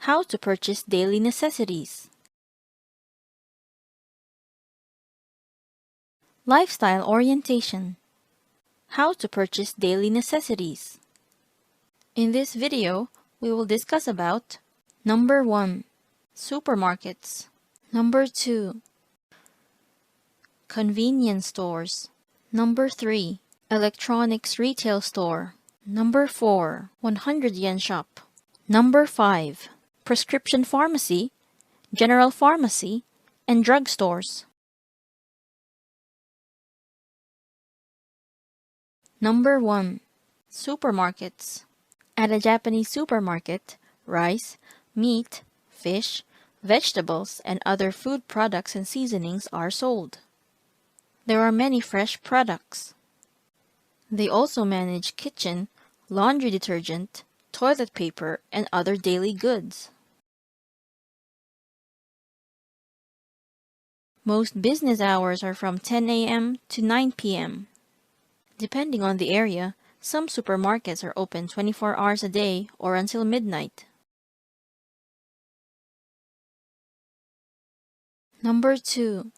How to purchase daily necessities. Lifestyle orientation. How to purchase daily necessities. In this video, we will discuss about Number 1. Supermarkets. Number 2. Convenience stores. Number 3. Electronics retail store. Number 4. 100 yen shop. Number 5. Prescription pharmacy, general pharmacy, and drug stores. Number 1. Supermarkets. At a Japanese supermarket, rice, meat, fish, vegetables, and other food products and seasonings are sold. There are many fresh products. They also manage kitchen, laundry detergent, toilet paper, and other daily goods. Most business hours are from 10 a.m. to 9 p.m. Depending on the area, some supermarkets are open 24 hours a day or until midnight. Number 2.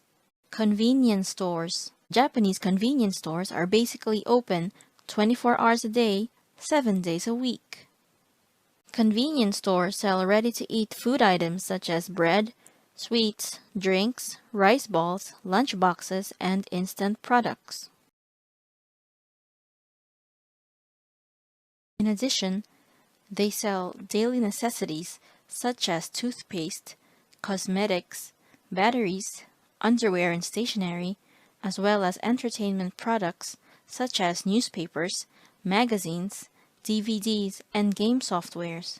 Convenience stores. Japanese convenience stores are basically open 24 hours a day, 7 days a week. Convenience stores sell ready-to-eat food items such as bread, sweets, drinks, rice balls, lunch boxes, and instant products. In addition, they sell daily necessities such as toothpaste, cosmetics, batteries, underwear and stationery, as well as entertainment products such as newspapers, magazines, DVDs, and game softwares.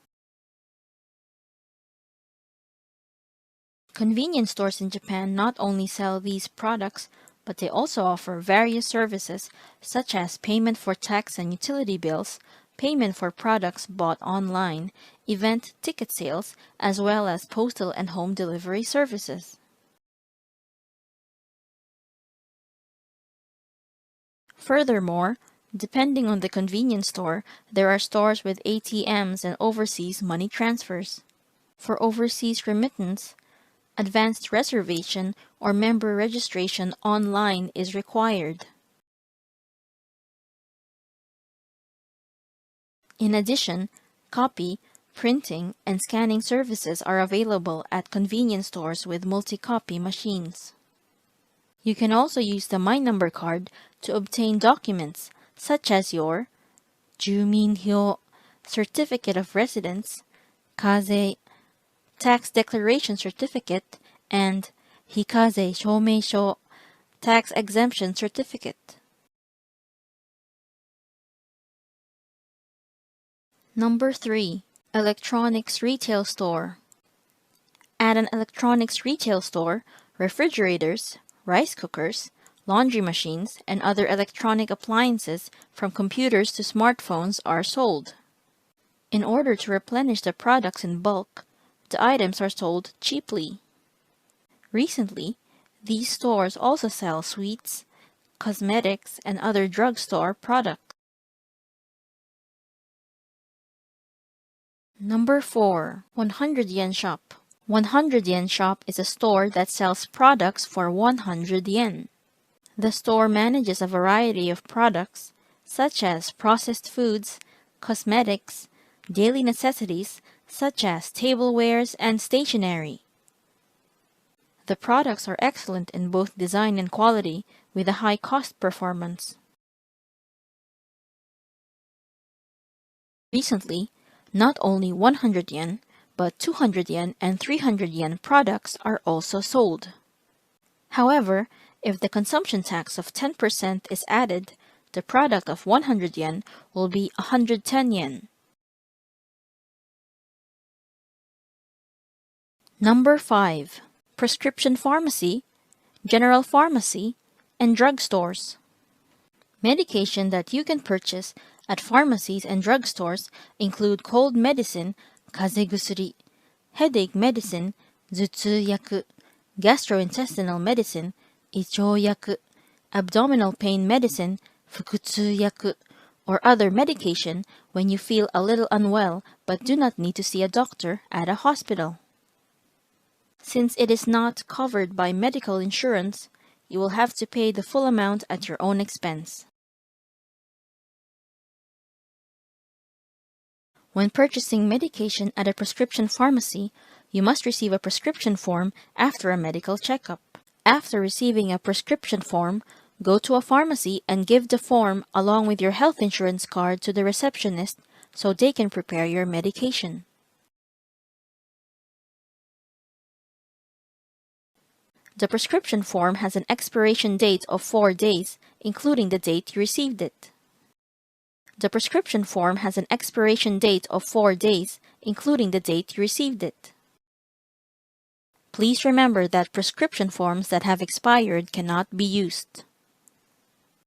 Convenience stores in Japan not only sell these products, but they also offer various services such as payment for tax and utility bills, payment for products bought online, event ticket sales, as well as postal and home delivery services. Furthermore, depending on the convenience store, there are stores with ATMs and overseas money transfers. For overseas remittance, advanced reservation or member registration online is required. In addition, copy, printing, and scanning services are available at convenience stores with multi-copy machines. You can also use the My Number card to obtain documents such as your Juminhyo, Certificate of Residence, Kaze, Tax Declaration Certificate, and Hikaze Shoumeisho, Tax Exemption Certificate. Number 3. Electronics retail store. At an electronics retail store, refrigerators, rice cookers, laundry machines, and other electronic appliances from computers to smartphones are sold. In order to replenish the products in bulk, the items are sold cheaply. Recently, these stores also sell sweets, cosmetics, and other drugstore products. Number 4. 100 yen shop. 100 yen shop is a store that sells products for 100 yen. The store manages a variety of products such as processed foods, cosmetics, daily necessities such as tablewares and stationery. The products are excellent in both design and quality with a high cost performance. Recently, not only 100 yen, but 200 yen and 300 yen products are also sold. However, if the consumption tax of 10% is added, the product of 100 yen will be 110 yen. Number 5. Prescription pharmacy, general pharmacy, and drug stores. Medication that you can purchase at pharmacies and drugstores include cold medicine, kazegusuri, headache medicine, zutsu-yaku, gastrointestinal medicine, ichou-yaku, abdominal pain medicine, fukutsu-yaku, or other medication when you feel a little unwell but do not need to see a doctor at a hospital. Since it is not covered by medical insurance, you will have to pay the full amount at your own expense. When purchasing medication at a prescription pharmacy, you must receive a prescription form after a medical checkup. After receiving a prescription form, go to a pharmacy and give the form along with your health insurance card to the receptionist so they can prepare your medication. The prescription form has an expiration date of 4 days, including the date you received it. The prescription form has an expiration date of 4 days, including the date you received it. Please remember that prescription forms that have expired cannot be used.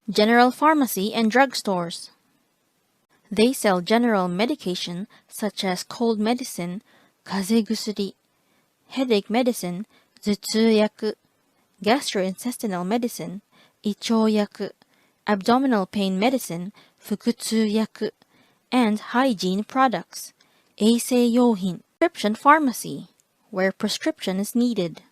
General pharmacy and drugstores. They sell general medication such as cold medicine, 風邪薬, headache medicine, 頭痛薬, gastrointestinal medicine, 胃腸薬, abdominal pain medicine, 腹痛薬, and hygiene products, 衛生用品, prescription pharmacy, where prescription is needed.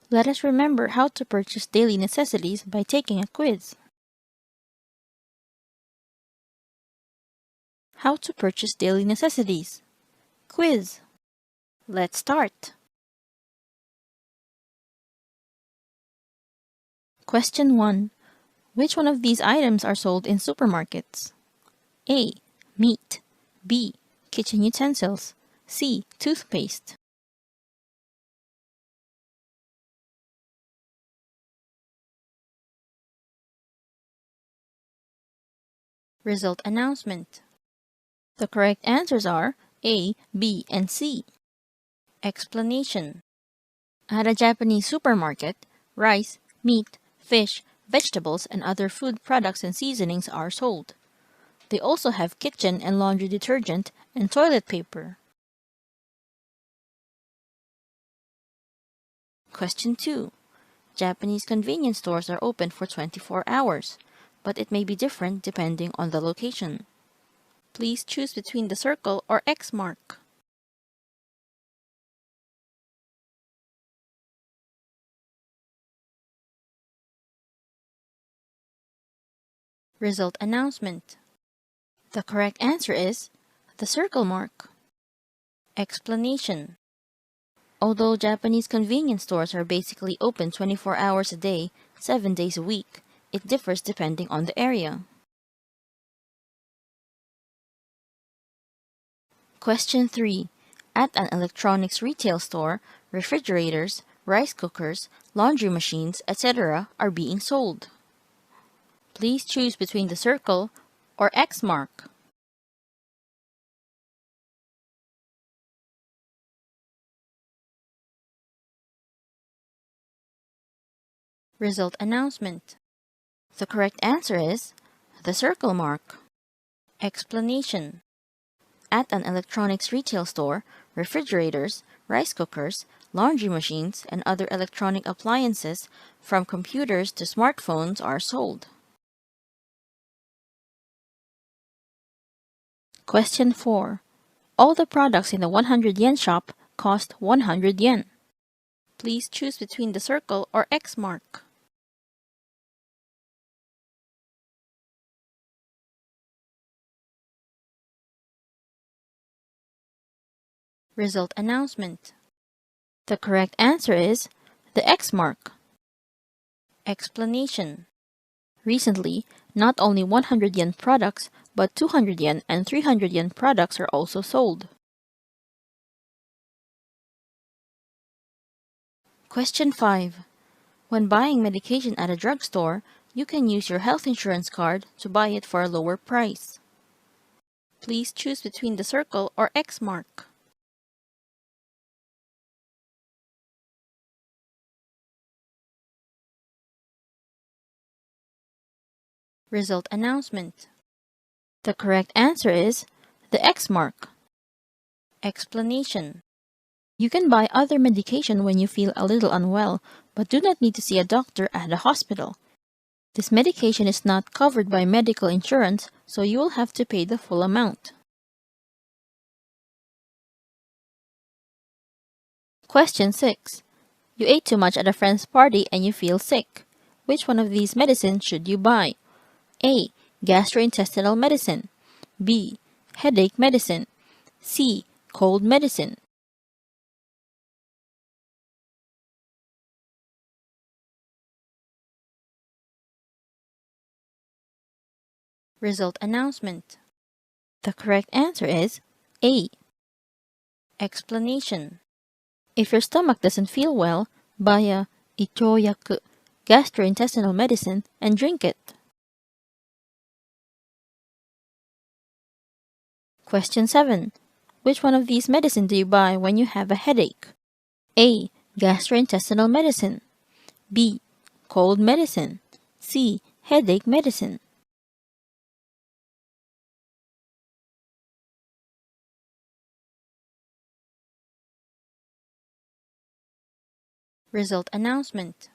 Let us remember how to purchase daily necessities by taking a quiz. How to purchase daily necessities. Quiz. Let's start. Question 1. Which one of these items are sold in supermarkets? A. Meat. B. Kitchen utensils. C. Toothpaste. Result announcement. The correct answers are A, B, and C. Explanation. At a Japanese supermarket, rice, meat, fish, vegetables, and other food products and seasonings are sold. They also have kitchen and laundry detergent and toilet paper. Question 2. Japanese convenience stores are open for 24 hours, but it may be different depending on the location. Please choose between the circle or X mark. Result announcement. The correct answer is the circle mark. Explanation. Although Japanese convenience stores are basically open 24 hours a day, 7 days a week, it differs depending on the area. Question 3. At an electronics retail store, refrigerators, rice cookers, laundry machines, etc. are being sold. Please choose between the circle or X mark. Result announcement. The correct answer is the circle mark. Explanation. At an electronics retail store, refrigerators, rice cookers, laundry machines, and other electronic appliances, from computers to smartphones, are sold. Question 4. All the products in the 100 yen shop cost 100 yen. Please choose between the circle or X mark. Result announcement. The correct answer is the X mark. Explanation. Recently, not only 100 yen products, but 200 yen and 300 yen products are also sold. Question 5. When buying medication at a drugstore, you can use your health insurance card to buy it for a lower price. Please choose between the circle or X mark. Result announcement. The correct answer is the X mark. Explanation. You can buy other medication when you feel a little unwell, but do not need to see a doctor at a hospital. This medication is not covered by medical insurance, so you will have to pay the full amount. Question 6. You ate too much at a friend's party and you feel sick. Which one of these medicines should you buy? A. Gastrointestinal medicine. B. Headache medicine. C. Cold medicine. Result announcement. The correct answer is A. Explanation. If your stomach doesn't feel well, buy a ichoyaku, gastrointestinal medicine, and drink it. Question 7. Which one of these medicine do you buy when you have a headache? A. Gastrointestinal medicine. B. Cold medicine. C. Headache medicine. Result announcement.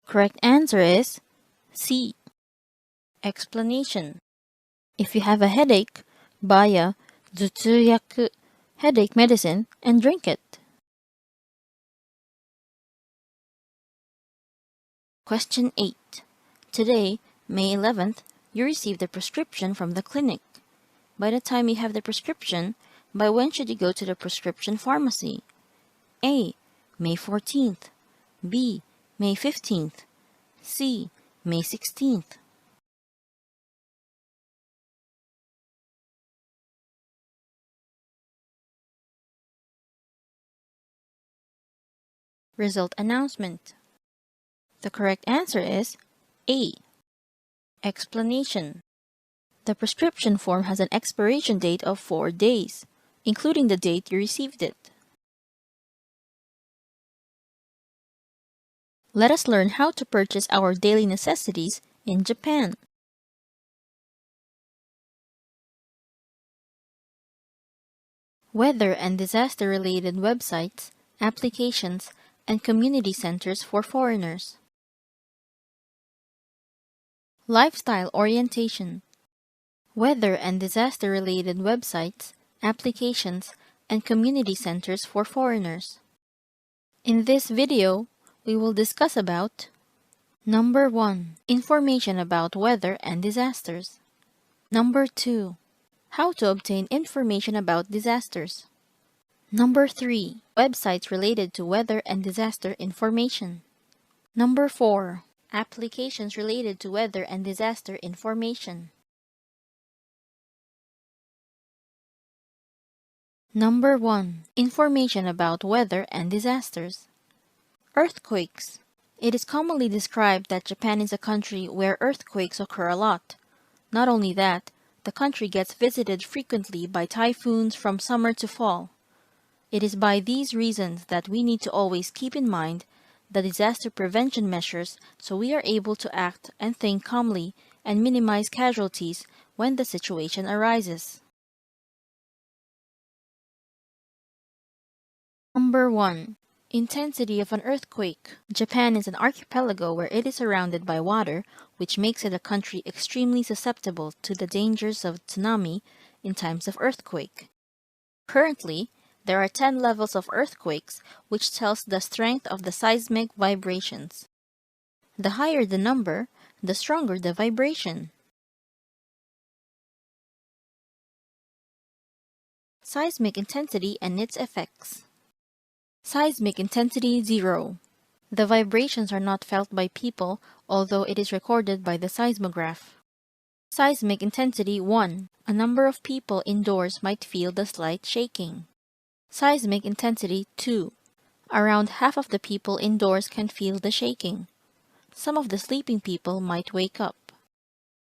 Correct answer is C. Explanation. If you have a headache, buy a zutsuyaku, headache medicine, and drink it. Question 8. Today, May 11th, you received a prescription from the clinic. By the time you have the prescription, by when should you go to the prescription pharmacy? A. May 14th. B. May 15th. C. May 16th. Result announcement. The correct answer is A. Explanation. The prescription form has an expiration date of 4 days, including the date you received it. Let us learn how to purchase our daily necessities in Japan. Weather and disaster-related websites, applications, and community centers for foreigners. Lifestyle orientation. Weather and disaster-related websites, applications, and community centers for foreigners. In this video, we will discuss about Number 1. Information about weather and disasters. Number 2. How to obtain information about disasters. Number 3. Websites related to weather and disaster information. Number 4. Applications related to weather and disaster information. Number 1. Information about weather and disasters. Earthquakes. It is commonly described that Japan is a country where earthquakes occur a lot. Not only that, the country gets visited frequently by typhoons from summer to fall. It is by these reasons that we need to always keep in mind the disaster prevention measures so we are able to act and think calmly and minimize casualties when the situation arises. Number 1. Intensity of an earthquake. Japan is an archipelago where it is surrounded by water, which makes it a country extremely susceptible to the dangers of tsunami in times of earthquake. Currently, there are 10 levels of earthquakes, which tells the strength of the seismic vibrations. The higher the number, the stronger the vibration. Seismic intensity and its effects. Seismic intensity 0. The vibrations are not felt by people, although it is recorded by the seismograph. Seismic intensity 1. A number of people indoors might feel the slight shaking. Seismic intensity 2. Around half of the people indoors can feel the shaking. Some of the sleeping people might wake up.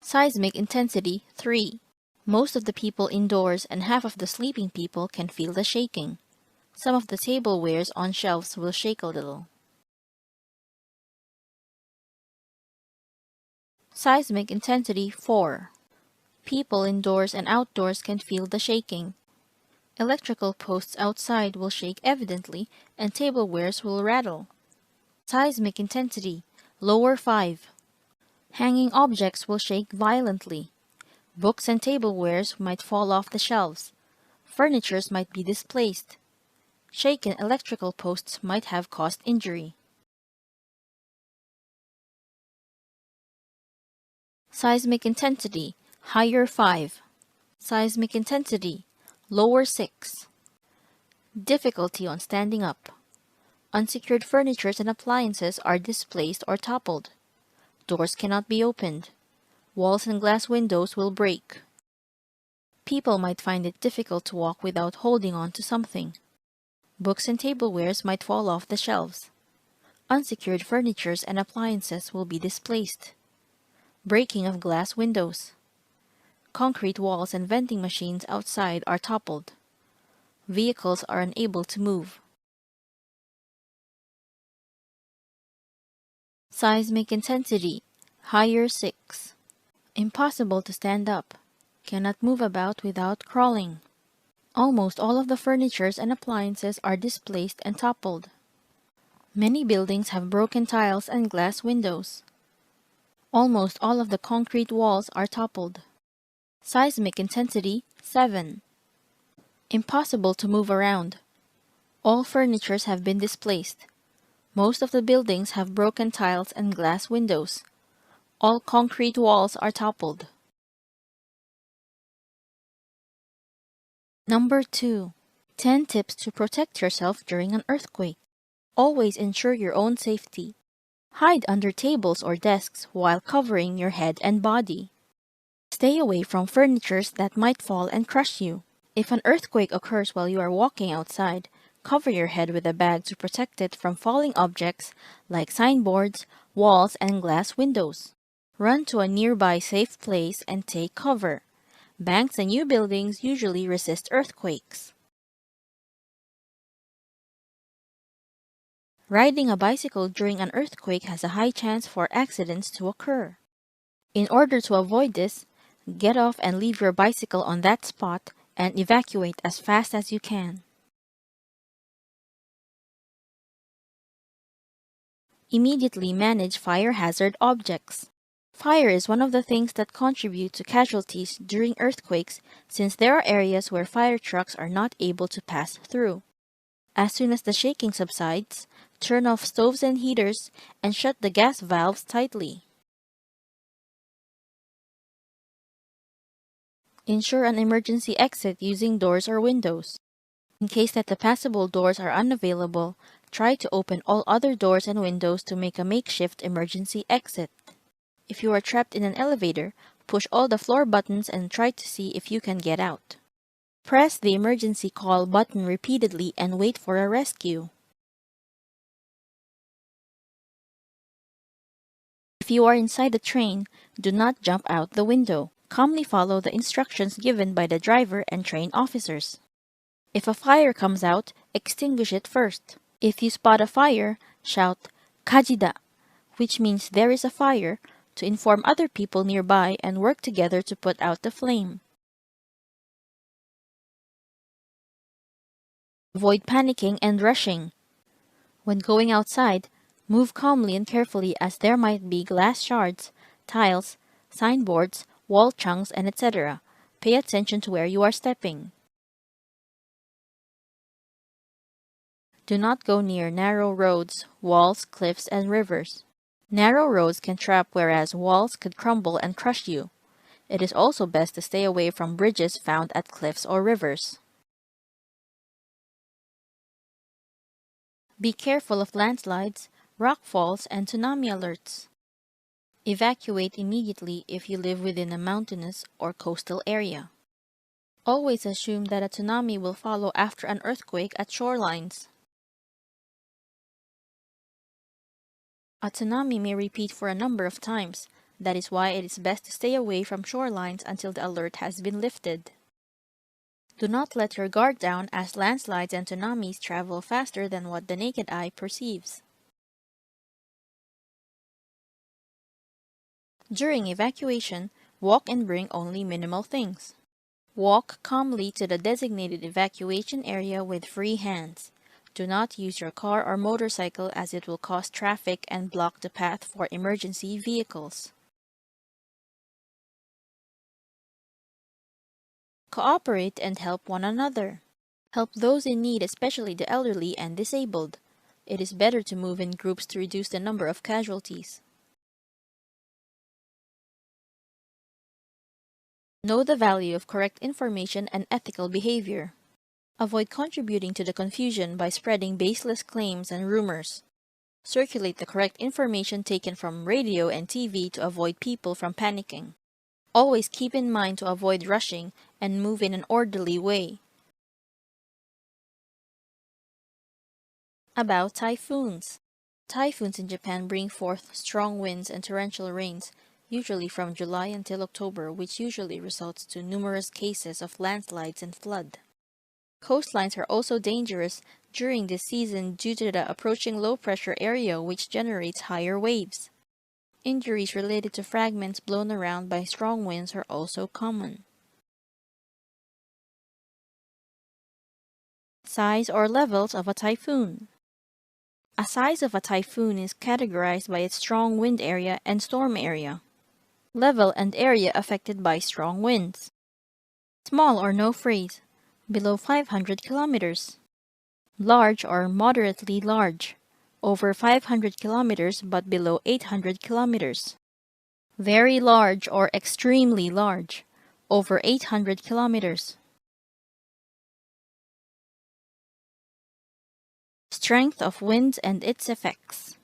Seismic intensity 3. Most of the people indoors and half of the sleeping people can feel the shaking. Some of the tablewares on shelves will shake a little. Seismic intensity 4. People indoors and outdoors can feel the shaking. Electrical posts outside will shake evidently and tablewares will rattle. Seismic intensity lower 5. Hanging objects will shake violently. Books and tablewares might fall off the shelves. Furnitures might be displaced. Shaken electrical posts might have caused injury. Seismic intensity, higher 5. Seismic intensity, lower 6. Difficulty on standing up. Unsecured furnitures and appliances are displaced or toppled. Doors cannot be opened. Walls and glass windows will break. People might find it difficult to walk without holding on to something. Books and tablewares might fall off the shelves. Unsecured furnitures and appliances will be displaced. Breaking of glass windows. Concrete walls and vending machines outside are toppled. Vehicles are unable to move. Seismic intensity, higher 6. Impossible to stand up. Cannot move about without crawling. Almost all of the furnitures and appliances are displaced and toppled. Many buildings have broken tiles and glass windows. Almost all of the concrete walls are toppled. Seismic intensity 7. Impossible to move around. All furnitures have been displaced. Most of the buildings have broken tiles and glass windows. All concrete walls are toppled. Number 2. 10 tips to protect yourself during an earthquake. Always ensure your own safety. Hide under tables or desks while covering your head and body. Stay away from furniture that might fall and crush you. If an earthquake occurs while you are walking outside, cover your head with a bag to protect it from falling objects like signboards, walls, and glass windows. Run to a nearby safe place and take cover. Banks and new buildings usually resist earthquakes. Riding a bicycle during an earthquake has a high chance for accidents to occur. In order to avoid this, get off and leave your bicycle on that spot and evacuate as fast as you can. Immediately manage fire hazard objects. Fire is one of the things that contribute to casualties during earthquakes since there are areas where fire trucks are not able to pass through. As soon as the shaking subsides, turn off stoves and heaters and shut the gas valves tightly. Ensure an emergency exit using doors or windows. In case that the passable doors are unavailable, try to open all other doors and windows to make a makeshift emergency exit. If you are trapped in an elevator, push all the floor buttons and try to see if you can get out. Press the emergency call button repeatedly and wait for a rescue. If you are inside the train, do not jump out the window. Calmly follow the instructions given by the driver and train officers. If a fire comes out, extinguish it first. If you spot a fire, shout "Kajida," which means there is a fire, to inform other people nearby and work together to put out the flame. Avoid panicking and rushing. When going outside, move calmly and carefully as there might be glass shards, tiles, signboards, wall chunks, and etc. Pay attention to where you are stepping. Do not go near narrow roads, walls, cliffs, and rivers. Narrow roads can trap whereas walls could crumble and crush you. It is also best to stay away from bridges found at cliffs or rivers. Be careful of landslides, rock falls, and tsunami alerts. Evacuate immediately if you live within a mountainous or coastal area. Always assume that a tsunami will follow after an earthquake at shorelines. A tsunami may repeat for a number of times. That is why it is best to stay away from shorelines until the alert has been lifted. Do not let your guard down as landslides and tsunamis travel faster than what the naked eye perceives. During evacuation, walk and bring only minimal things. Walk calmly to the designated evacuation area with free hands. Do not use your car or motorcycle as it will cause traffic and block the path for emergency vehicles. Cooperate and help one another. Help those in need, especially the elderly and disabled. It is better to move in groups to reduce the number of casualties. Know the value of correct information and ethical behavior. Avoid contributing to the confusion by spreading baseless claims and rumors. Circulate the correct information taken from radio and TV to avoid people from panicking. Always keep in mind to avoid rushing and move in an orderly way. About typhoons. Typhoons in Japan bring forth strong winds and torrential rains, usually from July until October, which usually results to numerous cases of landslides and flood. Coastlines are also dangerous during this season due to the approaching low-pressure area which generates higher waves. Injuries related to fragments blown around by strong winds are also common. Size or levels of a typhoon. A size of a typhoon is categorized by its strong wind area and storm area. Level and area affected by strong winds. Small or no phase, below 500 kilometers. Large or moderately large, over 500 kilometers but below 800 kilometers. Very large or extremely large, over 800 kilometers. Strength of winds and its effects.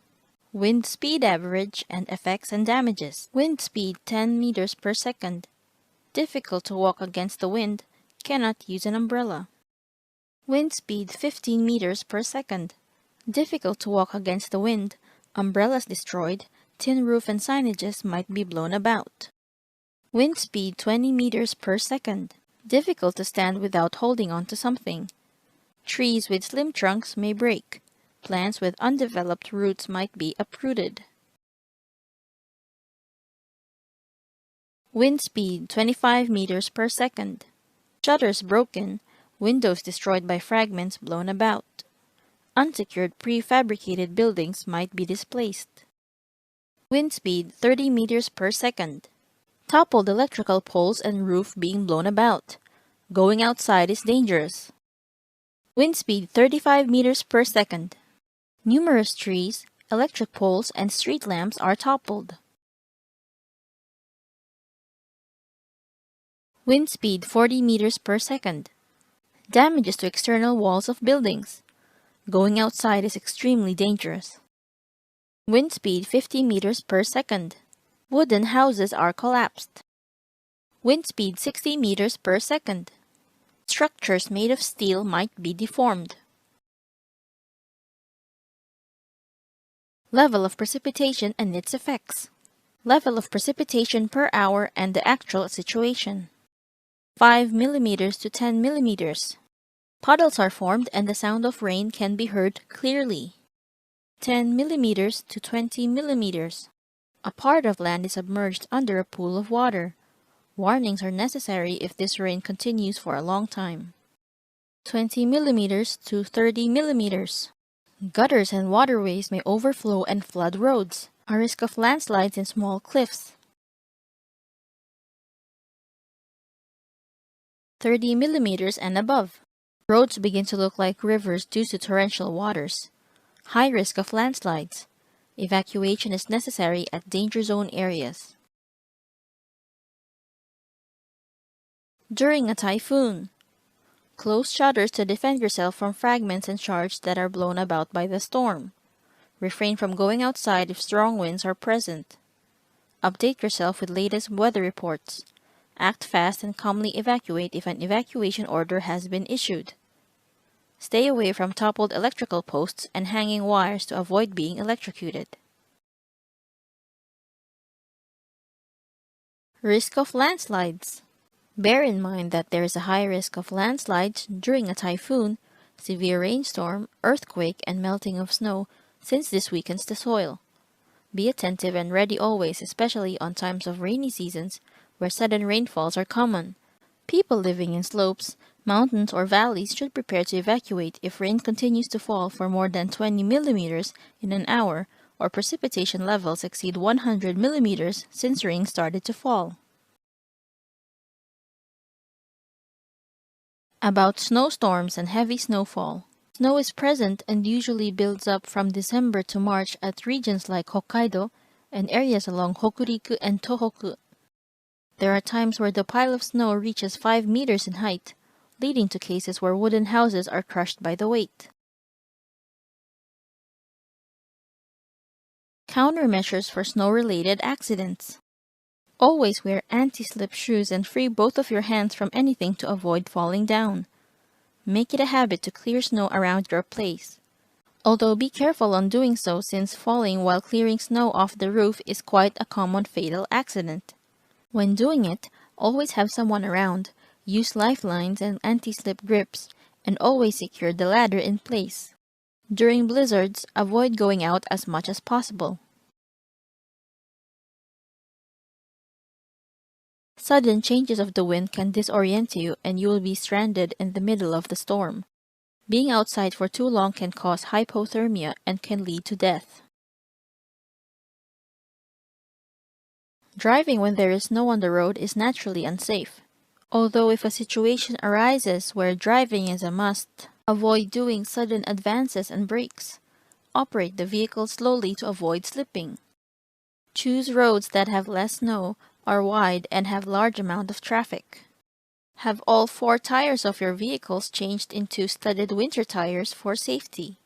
Wind speed average and effects and damages. Wind speed 10 meters per second. Difficult to walk against the wind, cannot use an umbrella. Wind speed 15 meters per second. Difficult to walk against the wind, umbrellas destroyed, tin roof and signages might be blown about. Wind speed 20 meters per second. Difficult to stand without holding on to something. Trees with slim trunks may break. Plants with undeveloped roots might be uprooted. Wind speed 25 meters per second. Shutters broken, windows destroyed by fragments blown about. Unsecured prefabricated buildings might be displaced. Wind speed 30 meters per second. Toppled electrical poles and roof being blown about. Going outside is dangerous. Wind speed 35 meters per second. Numerous trees, electric poles, and street lamps are toppled. Wind speed 40 meters per second. Damages to external walls of buildings. Going outside is extremely dangerous. Wind speed 50 meters per second. Wooden houses are collapsed. Wind speed 60 meters per second. Structures made of steel might be deformed. Level of precipitation and its effects. Level of precipitation per hour and the actual situation. 5 millimeters to 10 millimeters. Puddles are formed and the sound of rain can be heard clearly. 10 millimeters to 20 millimeters. A part of land is submerged under a pool of water. Warnings are necessary if this rain continues for a long time. 20 millimeters to 30 millimeters. Gutters and waterways may overflow and flood roads. A risk of landslides in small cliffs. 30 millimeters and above. Roads begin to look like rivers due to torrential waters. High risk of landslides. Evacuation is necessary at danger zone areas. During a typhoon. Close shutters to defend yourself from fragments and shards that are blown about by the storm. Refrain from going outside if strong winds are present. Update yourself with latest weather reports. Act fast and calmly evacuate if an evacuation order has been issued. Stay away from toppled electrical posts and hanging wires to avoid being electrocuted. Risk of landslides. Bear in mind that there is a high risk of landslides during a typhoon, severe rainstorm, earthquake, and melting of snow since this weakens the soil. Be attentive and ready always, especially on times of rainy seasons where sudden rainfalls are common. People living in slopes, mountains, or valleys should prepare to evacuate if rain continues to fall for more than 20 millimeters in an hour or precipitation levels exceed 100 millimeters since rain started to fall. About snowstorms and heavy snowfall. Snow is present and usually builds up from December to March at regions like Hokkaido and areas along Hokuriku and Tohoku. There are times where the pile of snow reaches 5 meters in height, leading to cases where wooden houses are crushed by the weight. Countermeasures for snow-related accidents. Always wear anti-slip shoes and free both of your hands from anything to avoid falling down. Make it a habit to clear snow around your place. Although be careful on doing so since falling while clearing snow off the roof is quite a common fatal accident. When doing it, always have someone around, use lifelines and anti-slip grips, and always secure the ladder in place. During blizzards, avoid going out as much as possible. Sudden changes of the wind can disorient you and you will be stranded in the middle of the storm. Being outside for too long can cause hypothermia and can lead to death. Driving when there is snow on the road is naturally unsafe. Although if a situation arises where driving is a must, avoid doing sudden advances and brakes. Operate the vehicle slowly to avoid slipping. Choose roads that have less snow, are wide, and have large amount of traffic. Have all 4 tires of your vehicles changed into studded winter tires for safety.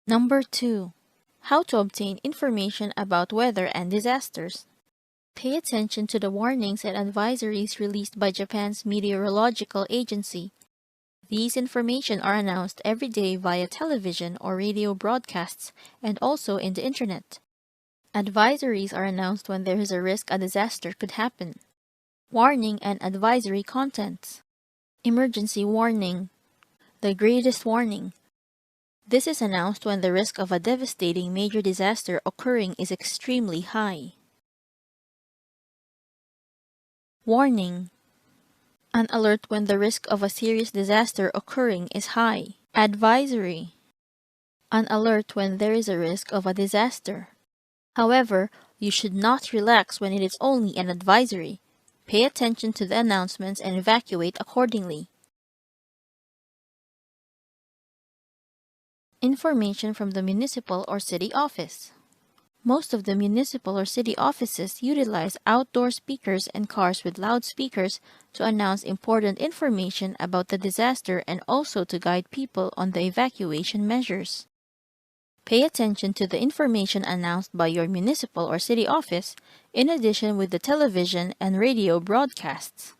Number 2. How to obtain information about weather and disasters. Pay attention to the warnings and advisories released by Japan's meteorological agency. These information are announced every day via television or radio broadcasts and also in the internet. Advisories are announced when there is a risk a disaster could happen. Warning and advisory contents. Emergency warning. The greatest warning. This is announced when the risk of a devastating major disaster occurring is extremely high. Warning. An alert when the risk of a serious disaster occurring is high. Advisory. An alert when there is a risk of a disaster. However, you should not relax when it is only an advisory. Pay attention to the announcements and evacuate accordingly. Information from the municipal or city office. Most of the municipal or city offices utilize outdoor speakers and cars with loudspeakers to announce important information about the disaster and also to guide people on the evacuation measures. Pay attention to the information announced by your municipal or city office, in addition with the television and radio broadcasts.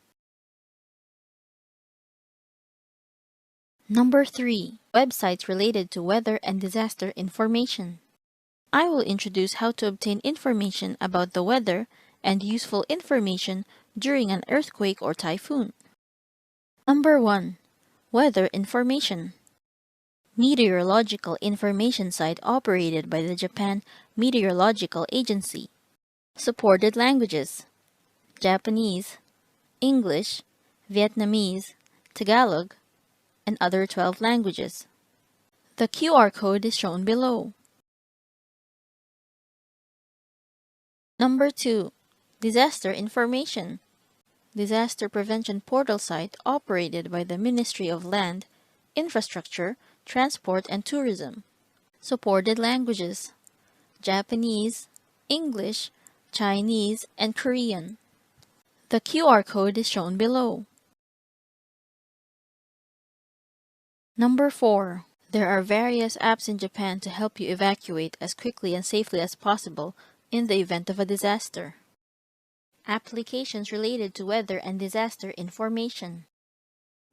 Number 3. Websites related to weather and disaster information. I will introduce how to obtain information about the weather and useful information during an earthquake or typhoon. Number 1. Weather information. Meteorological information site operated by the Japan Meteorological Agency. Supported languages: Japanese, English, Vietnamese, Tagalog, and other 12 languages. The QR code is shown below. Number 2. Disaster information. Disaster prevention portal site operated by the Ministry of Land, Infrastructure, Transport and Tourism. Supported languages: Japanese, English, Chinese, and Korean. The QR code is shown below. Number 4. There are various apps in Japan to help you evacuate as quickly and safely as possible in the event of a disaster. Applications related to weather and disaster information.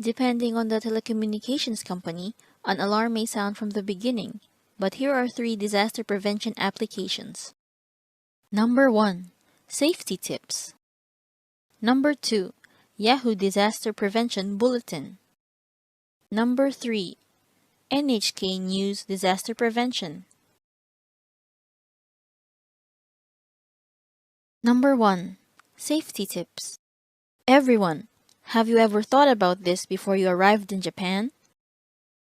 Depending on the telecommunications company, an alarm may sound from the beginning, but here are 3 disaster prevention applications. Number 1. Safety tips. Number 2. Yahoo Disaster Prevention Bulletin. Number 3. NHK News Disaster Prevention. Number 1. Safety tips. Everyone, have you ever thought about this before you arrived in Japan?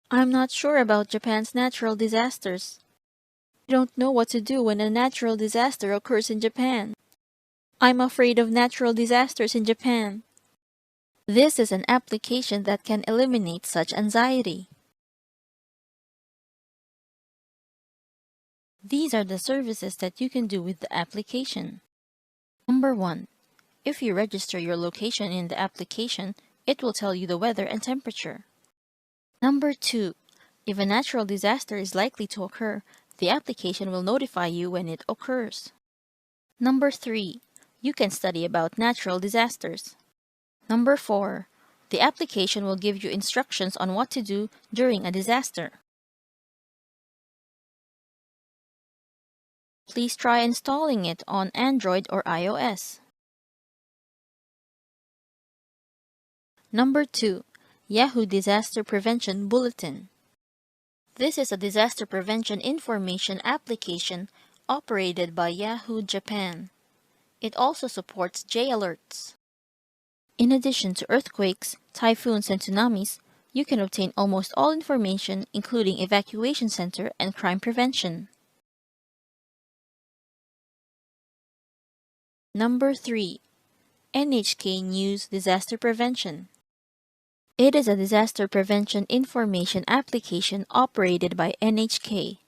I'm not sure about Japan's natural disasters. I don't know what to do when a natural disaster occurs in Japan. I'm afraid of natural disasters in Japan. This is an application that can eliminate such anxiety. These are the services that you can do with the application. Number 1. If you register your location in the application, it will tell you the weather and temperature. Number 2. If a natural disaster is likely to occur, the application will notify you when it occurs. Number 3. You can study about natural disasters. Number 4. The application will give you instructions on what to do during a disaster. Please try installing it on Android or iOS. Number 2. Yahoo Disaster Prevention Bulletin. This is a disaster prevention information application operated by Yahoo Japan. It also supports J-alerts. In addition to earthquakes, typhoons, and tsunamis, you can obtain almost all information including evacuation center and crime prevention. Number 3. NHK News Disaster Prevention. It is a disaster prevention information application operated by NHK.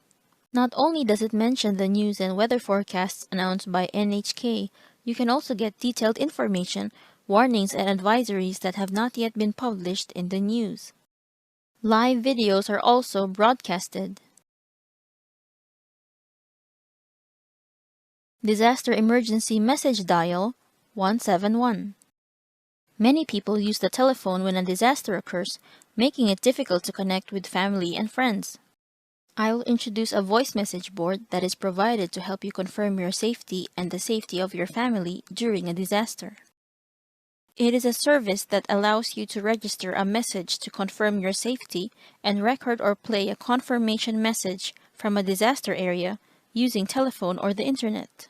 Not only does it mention the news and weather forecasts announced by NHK, you can also get detailed information, warnings, and advisories that have not yet been published in the news. Live videos are also broadcasted. Disaster Emergency Message Dial 171. Many people use the telephone when a disaster occurs, making it difficult to connect with family and friends. I will introduce a voice message board that is provided to help you confirm your safety and the safety of your family during a disaster. It is a service that allows you to register a message to confirm your safety and record or play a confirmation message from a disaster area using telephone or the internet.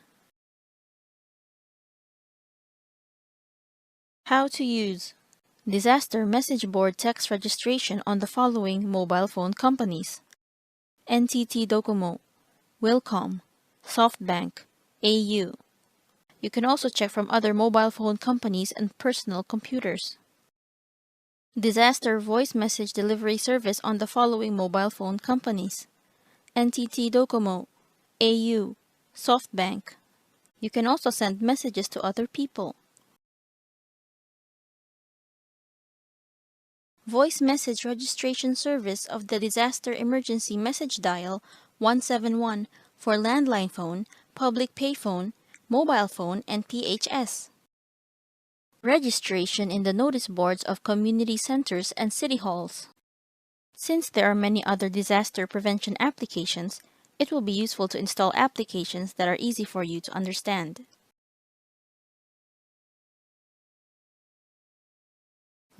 How to use Disaster Message Board text registration on the following mobile phone companies: NTT Docomo, Wilcom, SoftBank, AU. You can also check from other mobile phone companies and personal computers. Disaster Voice Message Delivery Service on the following mobile phone companies: NTT Docomo, AU, SoftBank. You can also send messages to other people. Voice Message Registration Service of the Disaster Emergency Message Dial 171 for landline phone, public payphone, mobile phone, and PHS. Registration in the notice boards of community centers and city halls. Since there are many other disaster prevention applications, it will be useful to install applications that are easy for you to understand.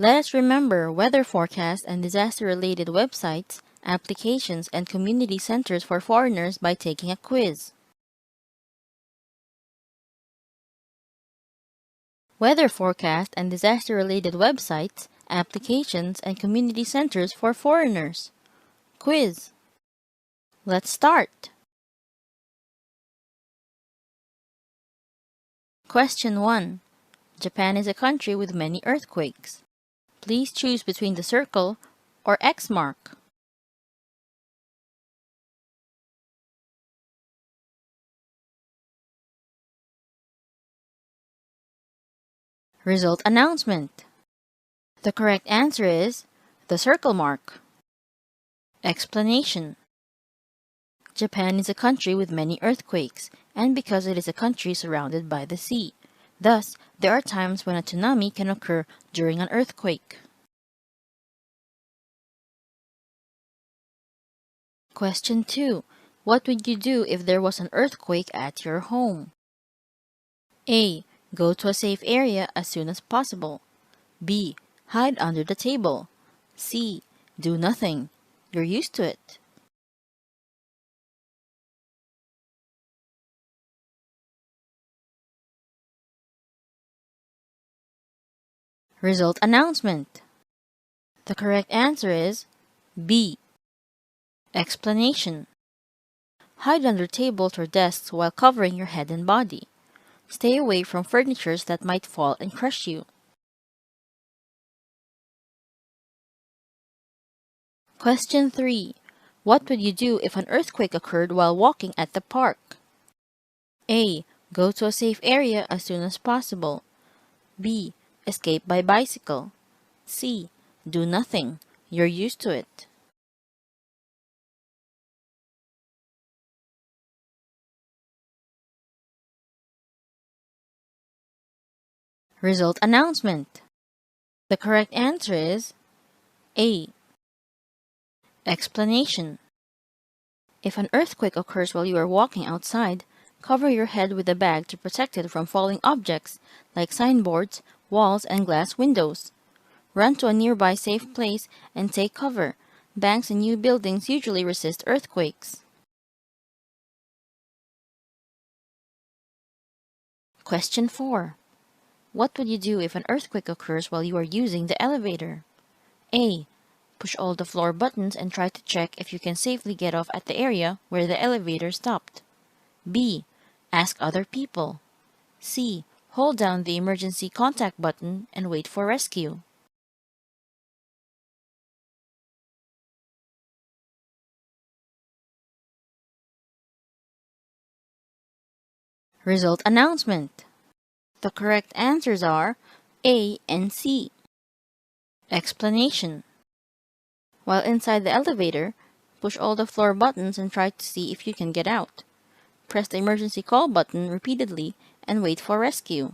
Let us remember weather forecast and disaster-related websites, applications, and community centers for foreigners by taking a quiz. Weather forecast and disaster-related websites, applications, and community centers for foreigners. Quiz. Let's start. Question 1. Japan is a country with many earthquakes. Please choose between the circle or X mark. Result announcement. The correct answer is the circle mark. Explanation. Japan is a country with many earthquakes, and because it is a country surrounded by the sea. Thus, there are times when a tsunami can occur during an earthquake. Question 2. What would you do if there was an earthquake at your home? A. Go to a safe area as soon as possible. B. Hide under the table. C. Do nothing. You're used to it. Result announcement. The correct answer is B. Explanation. Hide under tables or desks while covering your head and body. Stay away from furnitures that might fall and crush you. Question 3. What would you do if an earthquake occurred while walking at the park? A. Go to a safe area as soon as possible. B. Escape by bicycle. C. Do nothing. You're used to it. Result announcement. The correct answer is A. Explanation. If an earthquake occurs while you are walking outside, cover your head with a bag to protect it from falling objects like signboards, walls, and glass windows. Run to a nearby safe place and take cover. Banks and new buildings usually resist earthquakes. Question 4. What would you do if an earthquake occurs while you are using the elevator? A. Push all the floor buttons and try to check if you can safely get off at the area where the elevator stopped. B. Ask other people. C. Hold down the emergency contact button and wait for rescue. Result announcement. The correct answers are A and C. Explanation. While inside the elevator, push all the floor buttons and try to see if you can get out. Press the emergency call button repeatedly and wait for rescue.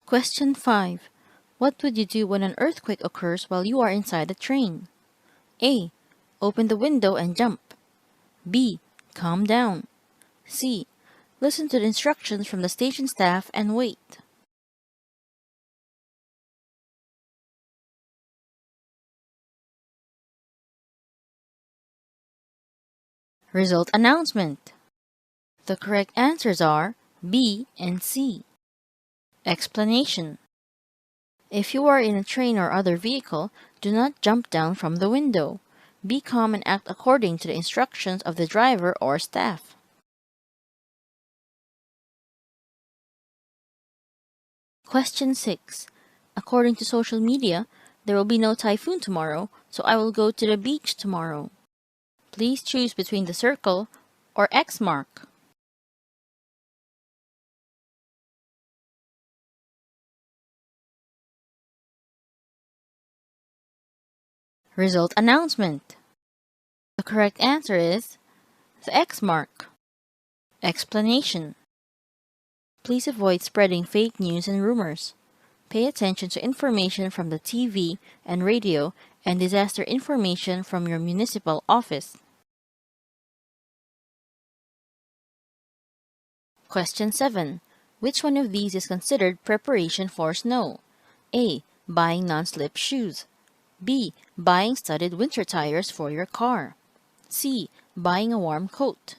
Question 5. What would you do when an earthquake occurs while you are inside a train? A. Open the window and jump. B. Calm down. C. Listen to the instructions from the station staff and wait. Result announcement. The correct answers are B and C. Explanation. If you are in a train or other vehicle, do not jump down from the window. Be calm and act according to the instructions of the driver or staff. Question 6. According to social media, there will be no typhoon tomorrow, so I will go to the beach tomorrow. Please choose between the circle or X mark. Result announcement. The correct answer is the X mark. Explanation. Please avoid spreading fake news and rumors. Pay attention to information from the TV and radio and disaster information from your municipal office. Question 7. Which one of these is considered preparation for snow? A. Buying non-slip shoes. B. Buying studded winter tires for your car. C. Buying a warm coat.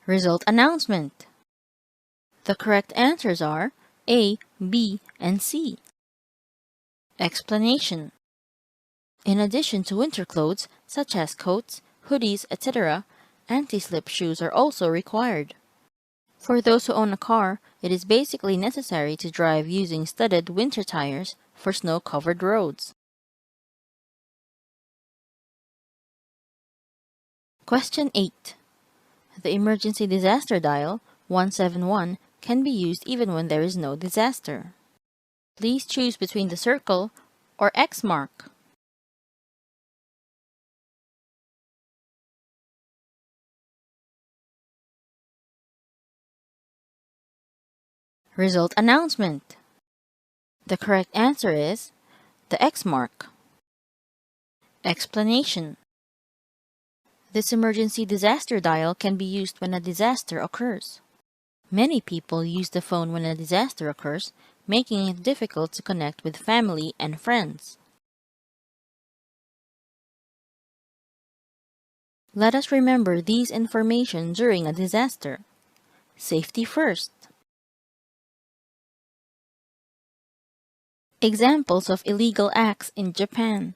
Result announcement. The correct answers are A, B, and C. Explanation. In addition to winter clothes, such as coats, hoodies, etc., anti-slip shoes are also required. For those who own a car, it is basically necessary to drive using studded winter tires for snow-covered roads. Question 8. The emergency disaster dial, 171, can be used even when there is no disaster. Please choose between the circle or X mark. Result announcement. The correct answer is the X mark. Explanation. This emergency disaster dial can be used when a disaster occurs. Many people use the phone when a disaster occurs, making it difficult to connect with family and friends. Let us remember these information during a disaster. Safety first. Examples of illegal acts in Japan.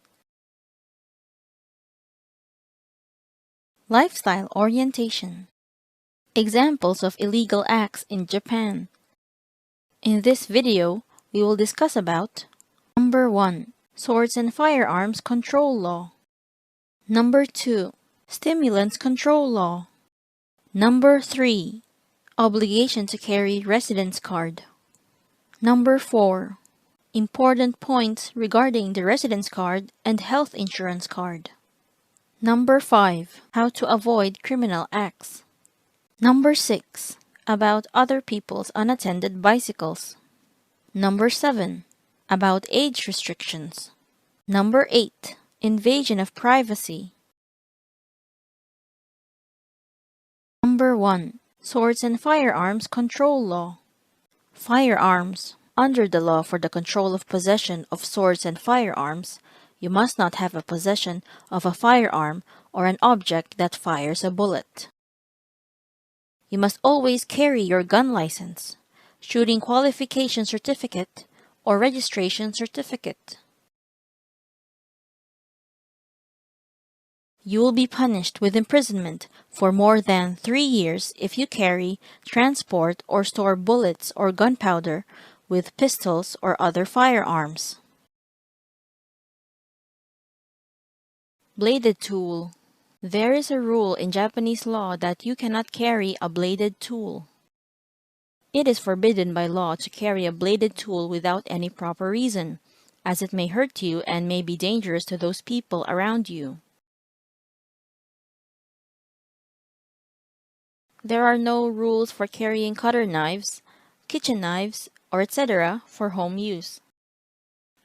Lifestyle orientation. Examples of illegal acts in Japan. In this video, we will discuss about Number 1. Swords and Firearms Control Law. Number 2. Stimulants Control Law. Number 3. Obligation to carry residence card. Number 4. Important points regarding the residence card and health insurance card. Number 5. How to avoid criminal acts. Number 6. About other people's unattended bicycles. Number 7. About age restrictions. Number 8. Invasion of privacy. Number 1. Swords and Firearms Control Law. Firearms. Under the law for the control of possession of swords and firearms, you must not have a possession of a firearm or an object that fires a bullet. You must always carry your gun license, shooting qualification certificate, or registration certificate. You will be punished with imprisonment for more than 3 years if you carry, transport, or store bullets or gunpowder with pistols or other firearms. Bladed tool. There is a rule in Japanese law that you cannot carry a bladed tool. It is forbidden by law to carry a bladed tool without any proper reason, as it may hurt you and may be dangerous to those people around you. There are no rules for carrying cutter knives, kitchen knives, or etc. for home use.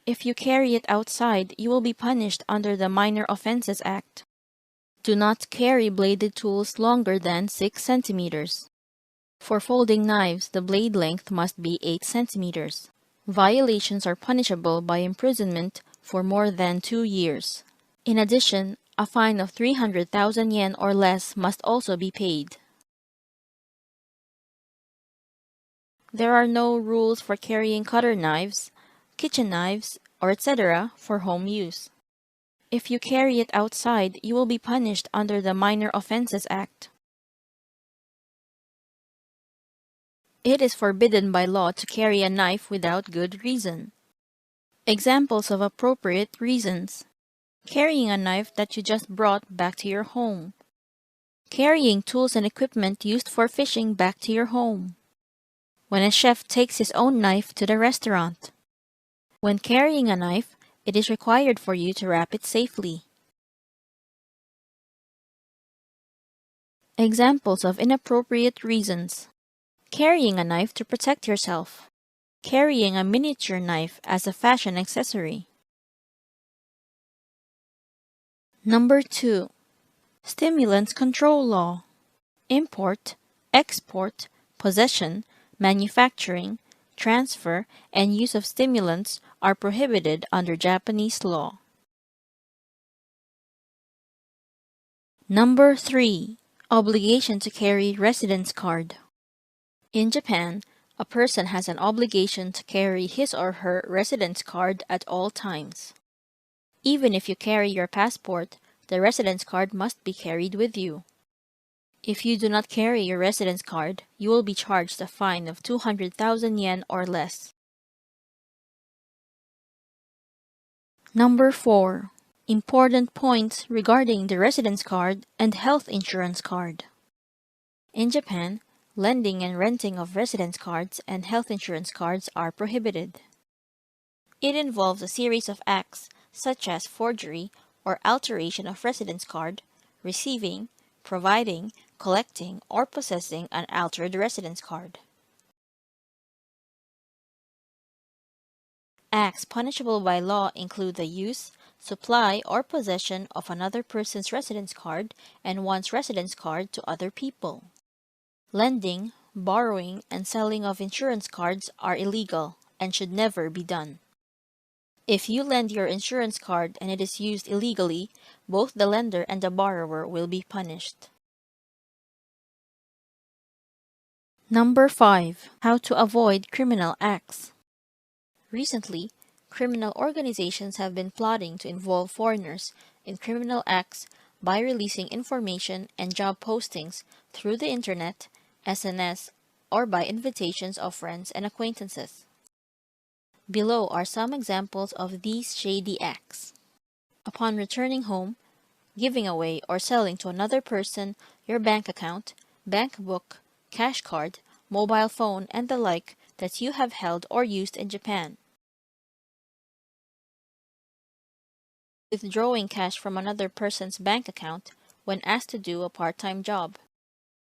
If you carry it outside, you will be punished under the Minor Offenses Act. Do not carry bladed tools longer than 6 centimeters. For folding knives, the blade length must be 8 centimeters. Violations are punishable by imprisonment for more than 2 years. In addition, a fine of 300,000 yen or less must also be paid. There are no rules for carrying cutter knives, kitchen knives, or etc. for home use. If you carry it outside, you will be punished under the Minor Offenses Act. It is forbidden by law to carry a knife without good reason. Examples of appropriate reasons: carrying a knife that you just brought back to your home, carrying tools and equipment used for fishing back to your home, when a chef takes his own knife to the restaurant. When carrying a knife, it is required for you to wrap it safely. Examples of inappropriate reasons: carrying a knife to protect yourself, carrying a miniature knife as a fashion accessory. Number 2. Stimulants Control Law. Import, export, possession, manufacturing, transfer, and use of stimulants are prohibited under Japanese law. Number 3. Obligation to carry residence card. In Japan, a person has an obligation to carry his or her residence card at all times. Even if you carry your passport, the residence card must be carried with you. If you do not carry your residence card, you will be charged a fine of 200,000 yen or less. Number 4. Important points regarding the residence card and health insurance card. In Japan, lending and renting of residence cards and health insurance cards are prohibited. It involves a series of acts such as forgery or alteration of residence card, receiving, providing, collecting, or possessing an altered residence card. Acts punishable by law include the use, supply, or possession of another person's residence card and one's residence card to other people. Lending, borrowing, and selling of insurance cards are illegal and should never be done. If you lend your insurance card and it is used illegally, both the lender and the borrower will be punished. Number 5. How to avoid criminal acts. Recently, criminal organizations have been plotting to involve foreigners in criminal acts by releasing information and job postings through the internet, SNS, or by invitations of friends and acquaintances. Below are some examples of these shady acts. Upon returning home, giving away or selling to another person your bank account, bank book, cash card, mobile phone, and the like that you have held or used in Japan. Withdrawing cash from another person's bank account when asked to do a part-time job.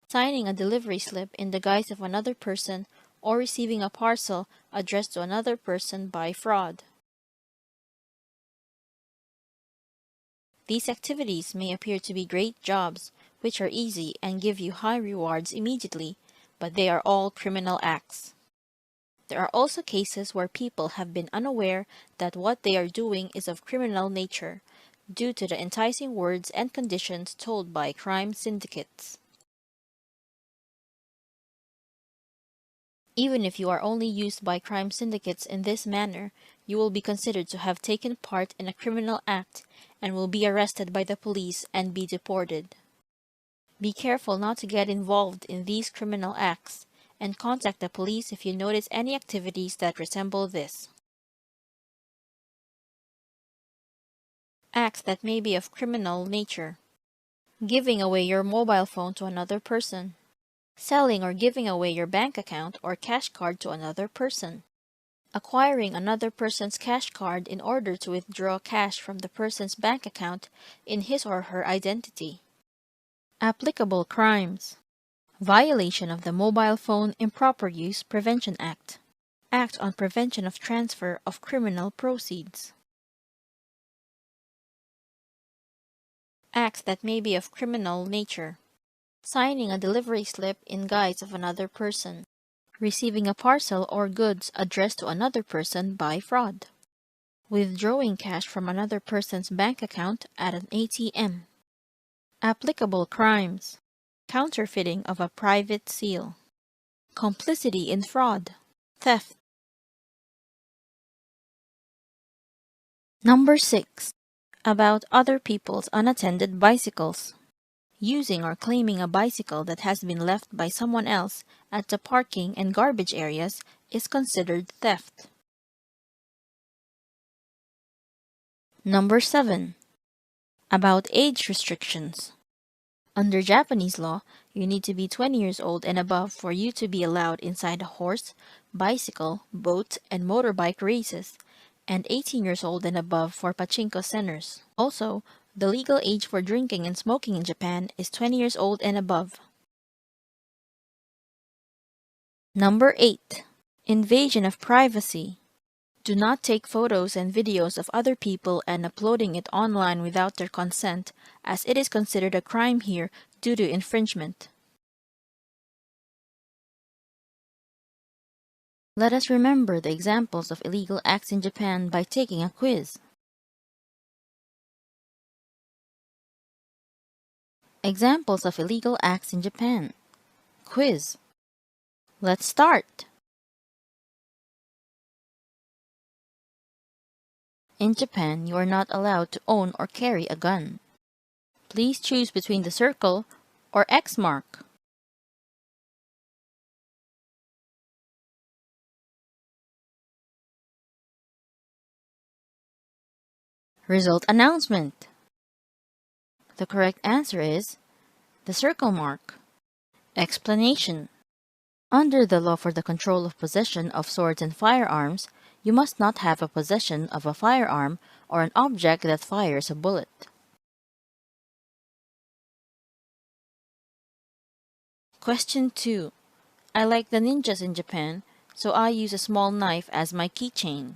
Signing a delivery slip in the guise of another person or receiving a parcel addressed to another person by fraud. These activities may appear to be great jobs, which are easy and give you high rewards immediately, but they are all criminal acts. There are also cases where people have been unaware that what they are doing is of criminal nature, due to the enticing words and conditions told by crime syndicates. Even if you are only used by crime syndicates in this manner, you will be considered to have taken part in a criminal act and will be arrested by the police and be deported. Be careful not to get involved in these criminal acts, and contact the police if you notice any activities that resemble this. Acts that may be of criminal nature. Giving away your mobile phone to another person. Selling or giving away your bank account or cash card to another person. Acquiring another person's cash card in order to withdraw cash from the person's bank account in his or her identity. Applicable crimes. Violation of the Mobile Phone Improper Use Prevention Act. Act on Prevention of Transfer of Criminal Proceeds. Acts that may be of criminal nature. Signing a delivery slip in guise of another person. Receiving a parcel or goods addressed to another person by fraud. Withdrawing cash from another person's bank account at an ATM. Applicable crimes. Counterfeiting of a private seal. Complicity in fraud. Theft. Number 6. About other people's unattended bicycles. Using or claiming a bicycle that has been left by someone else at the parking and garbage areas is considered theft. Number 7. About age restrictions. Under Japanese law, you need to be 20 years old and above for you to be allowed inside a horse, bicycle, boat, and motorbike races, and 18 years old and above for pachinko centers. Also, the legal age for drinking and smoking in Japan is 20 years old and above. Number 8. Invasion of privacy. Do not take photos and videos of other people and uploading it online without their consent, as it is considered a crime here due to infringement. Let us remember the examples of illegal acts in Japan by taking a quiz. Examples of illegal acts in Japan. Quiz. Let's start. In Japan, you are not allowed to own or carry a gun. Please choose between the circle or X mark. Result announcement. The correct answer is the circle mark. Explanation. Under the law for the control of possession of swords and firearms, you must not have a possession of a firearm or an object that fires a bullet. Question 2. I like the ninjas in Japan, so I use a small knife as my keychain.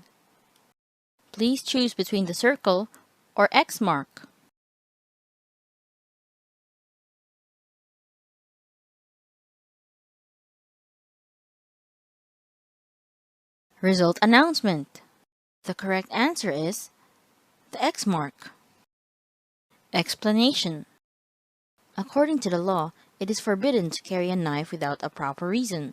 Please choose between the circle or X mark. Result announcement. The correct answer is the X mark. Explanation. According to the law, it is forbidden to carry a knife without a proper reason.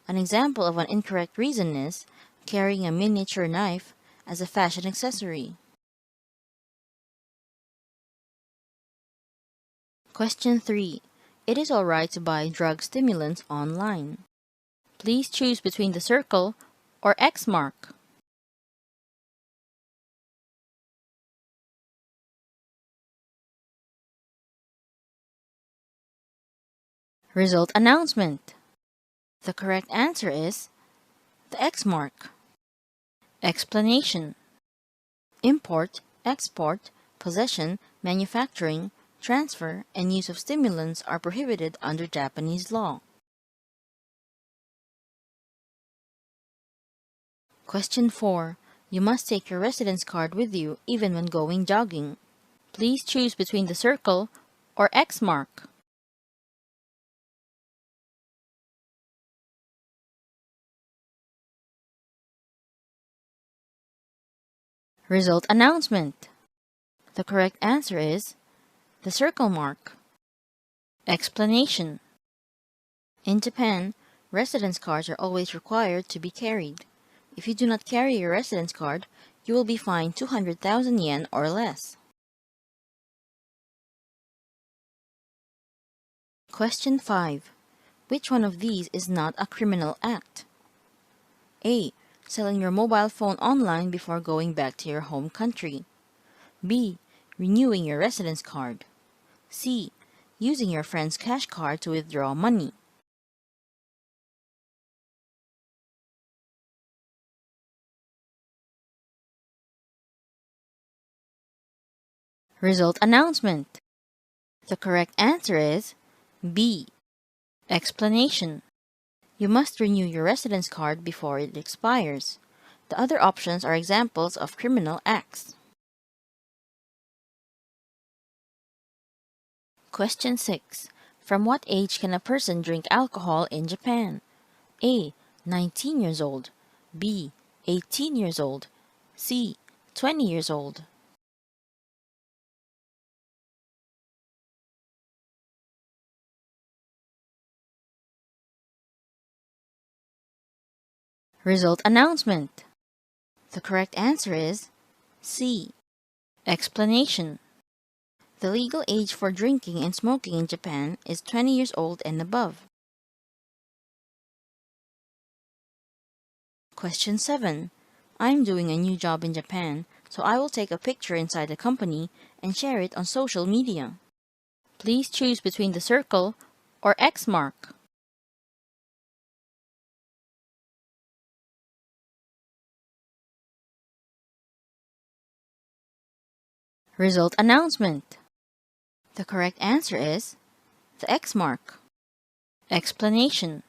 An example of an incorrect reason is carrying a miniature knife as a fashion accessory? Question 3. It is alright to buy drug stimulants online. Please choose between the circle or X mark. Result announcement. The correct answer is the X mark. Explanation. Import, export, possession, manufacturing, transfer, and use of stimulants are prohibited under Japanese law. Question 4. You must take your residence card with you even when going jogging. Please choose between the circle or X mark. Result announcement. The correct answer is the circle mark. Explanation. In Japan, residence cards are always required to be carried. If you do not carry your residence card, you will be fined 200,000 yen or less. Question 5. Which one of these is not a criminal act? A. Selling your mobile phone online before going back to your home country. B. Renewing your residence card. C. Using your friend's cash card to withdraw money. Result announcement. The correct answer is B. Explanation. You must renew your residence card before it expires. The other options are examples of criminal acts. Question 6. From what age can a person drink alcohol in Japan? A. 19 years old. B. 18 years old. C. 20 years old. Result announcement. The correct answer is C. Explanation. The legal age for drinking and smoking in Japan is 20 years old and above. Question 7. I'm doing a new job in Japan, so I will take a picture inside the company and share it on social media. Please choose between the circle or X mark. Result announcement. The correct answer is the X mark. Explanation.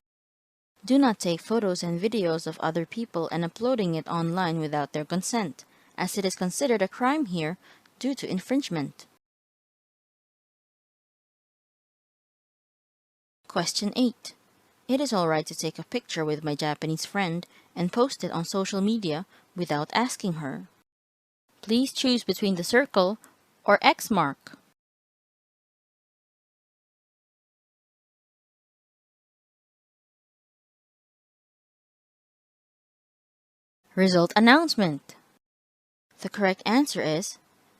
Do not take photos and videos of other people and uploading it online without their consent, as it is considered a crime here due to infringement. Question 8. It is alright to take a picture with my Japanese friend and post it on social media without asking her. Please choose between the circle or X mark. Result announcement. The correct answer is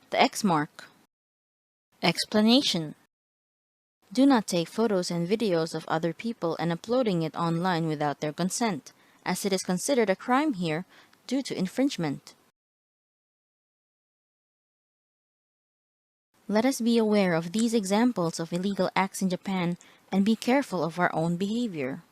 the X mark. Explanation. Do not take photos and videos of other people and uploading it online without their consent, as it is considered a crime here due to infringement. Let us be aware of these examples of illegal acts in Japan and be careful of our own behavior.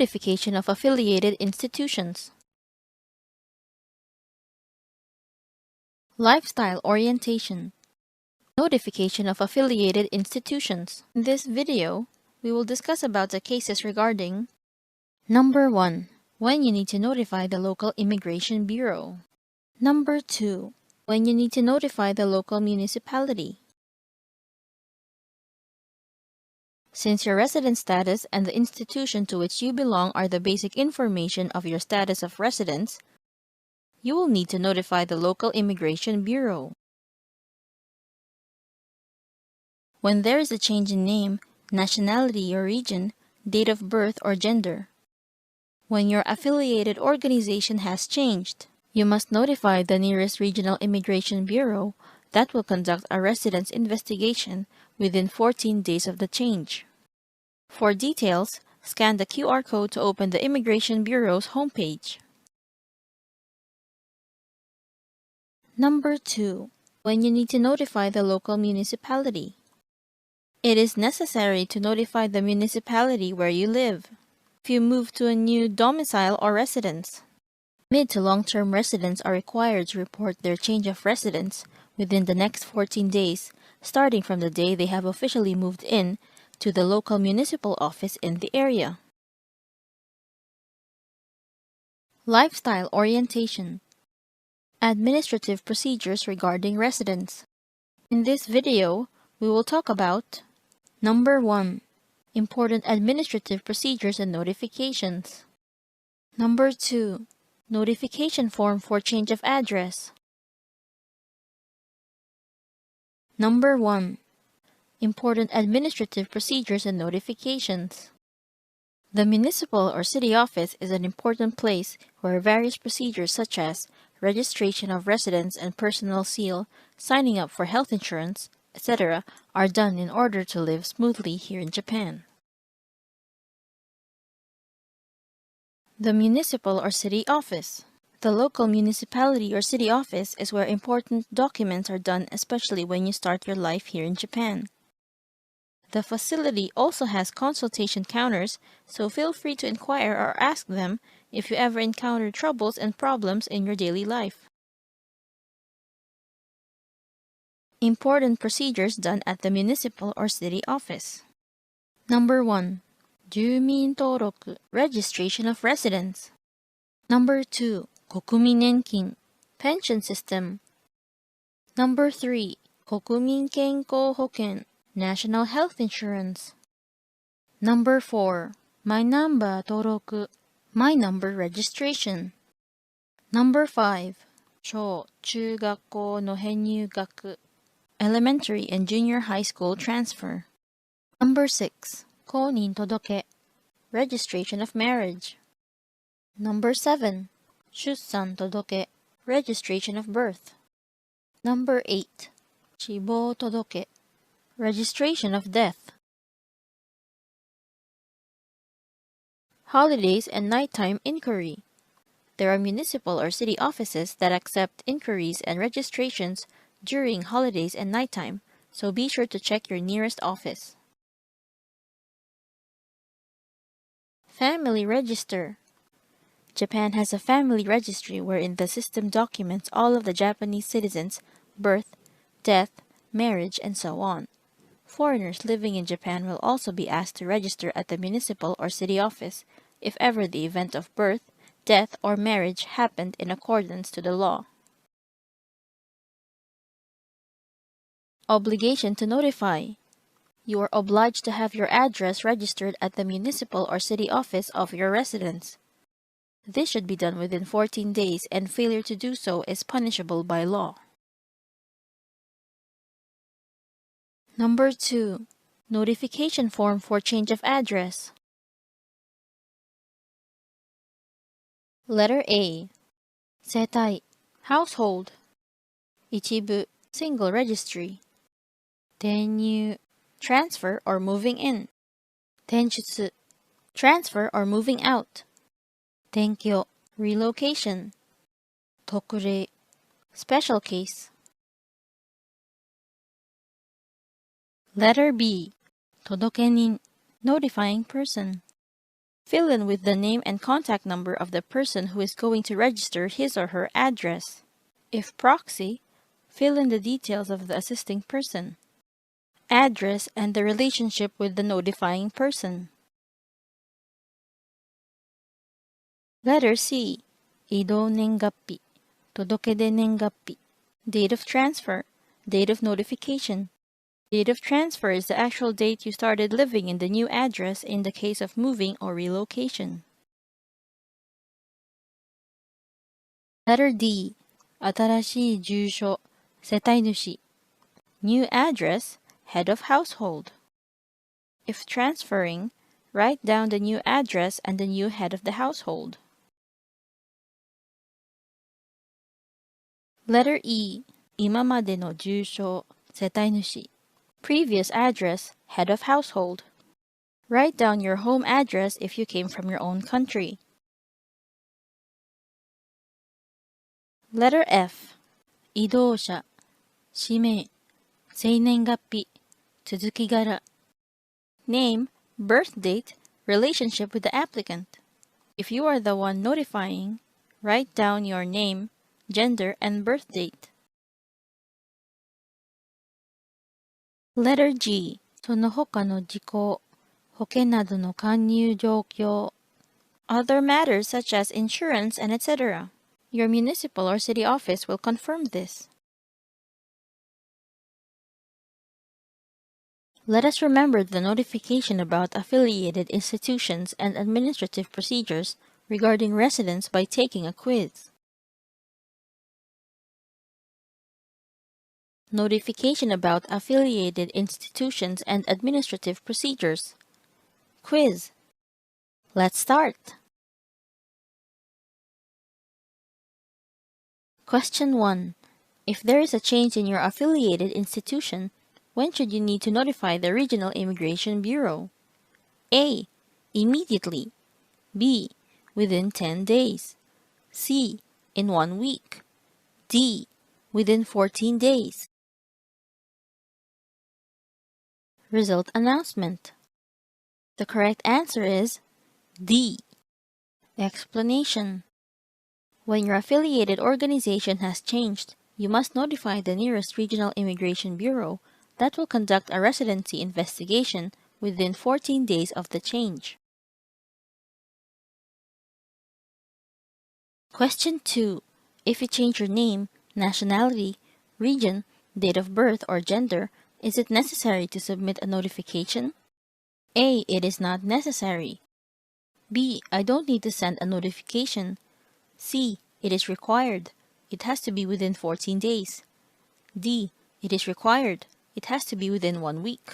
Notification of affiliated institutions. Lifestyle orientation. Notification of affiliated institutions. In this video, we will discuss about the cases regarding Number 1. When you need to notify the local immigration bureau. Number 2. When you need to notify the local municipality. Since your resident status and the institution to which you belong are the basic information of your status of residence, you will need to notify the local immigration bureau. When there is a change in name, nationality or region, date of birth or gender. When your affiliated organization has changed, you must notify the nearest regional immigration bureau that will conduct a residence investigation within 14 days of the change. For details, scan the QR code to open the Immigration Bureau's homepage. Number 2. When you need to notify the local municipality. It is necessary to notify the municipality where you live if you move to a new domicile or residence. Mid to long-term residents are required to report their change of residence within the next 14 days, starting from the day they have officially moved in to the local municipal office in the area. Lifestyle orientation. Administrative procedures regarding residence. In this video, we will talk about Number 1. Important administrative procedures and notifications. Number 2. Notification form for change of address. Number 1. Important administrative procedures and notifications. The municipal or city office is an important place where various procedures such as registration of residence and personal seal, signing up for health insurance, etc. are done in order to live smoothly here in Japan. The municipal or city office. The local municipality or city office is where important documents are done, especially when you start your life here in Japan. The facility also has consultation counters, so feel free to inquire or ask them if you ever encounter troubles and problems in your daily life. Important procedures done at the municipal or city office. Number 1. 住民登録 registration of residence. Number 2. 国民年金 pension system. Number 3. 国民健康保険 national health insurance. Number 4. My number 登録 my number registration. Number 5. 小中学校の編入学 elementary and junior high school transfer. Number 6. 婚姻届 registration of marriage. Number 7. 出産届 registration of birth. Number 8. 死亡届 registration of death. Holidays and nighttime inquiry. There are municipal or city offices that accept inquiries and registrations during holidays and nighttime, so be sure to check your nearest office. Family Register. Japan has a family registry wherein the system documents all of the Japanese citizens' birth, death, marriage, and so on. Foreigners living in Japan will also be asked to register at the municipal or city office if ever the event of birth, death, or marriage happened in accordance to the law. Obligation to notify. You are obliged to have your address registered at the municipal or city office of your residence. This should be done within 14 days, and failure to do so is punishable by law. Number 2. Notification form for change of address. Letter A. 世帯 household. 一部 single registry. 転入 transfer or moving in. 転出 transfer or moving out. 転居 relocation. 特例 special case. Letter B. 届け人 notifying person. Fill in with the name and contact number of the person who is going to register his or her address. If proxy, fill in the details of the assisting person, address, and the relationship with the notifying person. Letter C. 移動年月日、届出年月日、date of transfer, date of notification. Date of transfer is the actual date you started living in the new address in the case of moving or relocation. Letter D. 新しい住所、世帯主、new address, head of household. If transferring, write down the new address and the new head of the household. Letter E. 今までの住所、世帯主、previous address, head of household. Write down your home address if you came from your own country. Letter F. 移動者、氏名、生年月日、続き柄。Name, birth date, relationship with the applicant. If you are the one notifying, write down your name, gender, and birth date. Letter G. その他の事項、保険などの加入状況。Other matters such as insurance and etc. Your municipal or city office will confirm this. Let us remember the notification about affiliated institutions and administrative procedures regarding residence by taking a quiz. Notification about affiliated institutions and administrative procedures. Quiz. Let's start. Question 1. If there is a change in your affiliated institution, when should you need to notify the Regional Immigration Bureau? A. Immediately. B. Within 10 days. C. In 1 week. D. Within 14 days. Result announcement. The correct answer is D. Explanation. When your affiliated organization has changed, you must notify the nearest Regional Immigration Bureau that will conduct a residency investigation within 14 days of the change. Question 2. If you change your name, nationality, region, date of birth, or gender, is it necessary to submit a notification? A. It is not necessary. B. I don't need to send a notification. C. It is required. It has to be within 14 days. D. It is required. It has to be within 1 week.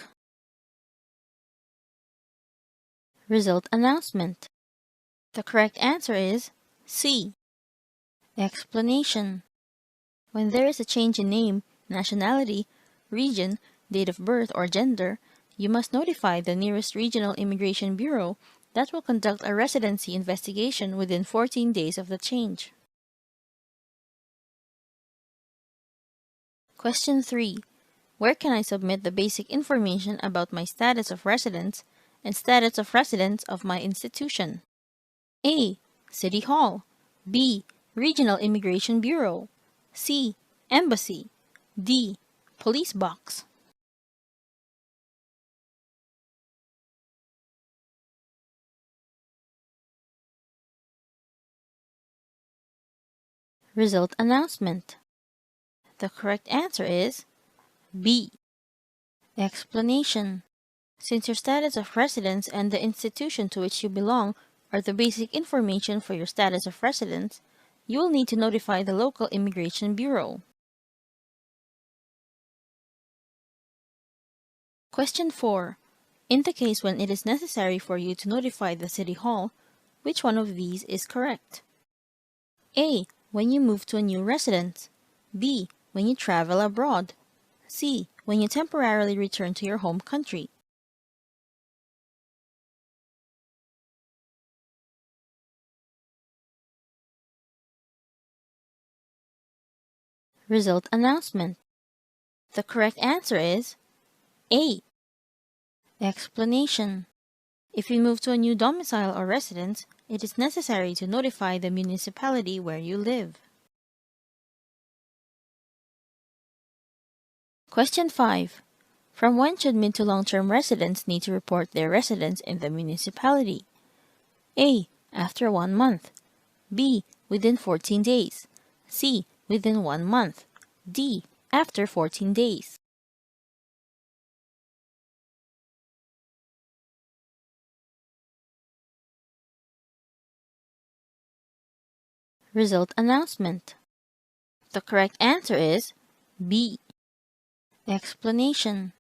Result announcement. The correct answer is C. Explanation. When there is a change in name, nationality, region, date of birth, or gender, you must notify the nearest Regional Immigration Bureau that will conduct a residency investigation within 14 days of the change. Question 3. Where can I submit the basic information about my status of residence and status of residence of my institution? A. City Hall. B. Regional Immigration Bureau. C. Embassy. D. Police Box. Result announcement. The correct answer is B. Explanation. Since your status of residence and the institution to which you belong are the basic information for your status of residence, you will need to notify the local immigration bureau. Question 4. In the case when it is necessary for you to notify the City Hall, which one of these is correct? A. When you move to a new residence. B. When you travel abroad. C. When you temporarily return to your home country. Result announcement. The correct answer is A. Explanation. If you move to a new domicile or residence, it is necessary to notify the municipality where you live. Question 5. From when should mid to long-term residents need to report their residence in the municipality? A. After 1 month. B. Within 14 days. C. Within 1 month. D. After 14 days. Result announcement. The correct answer is B. Explanation.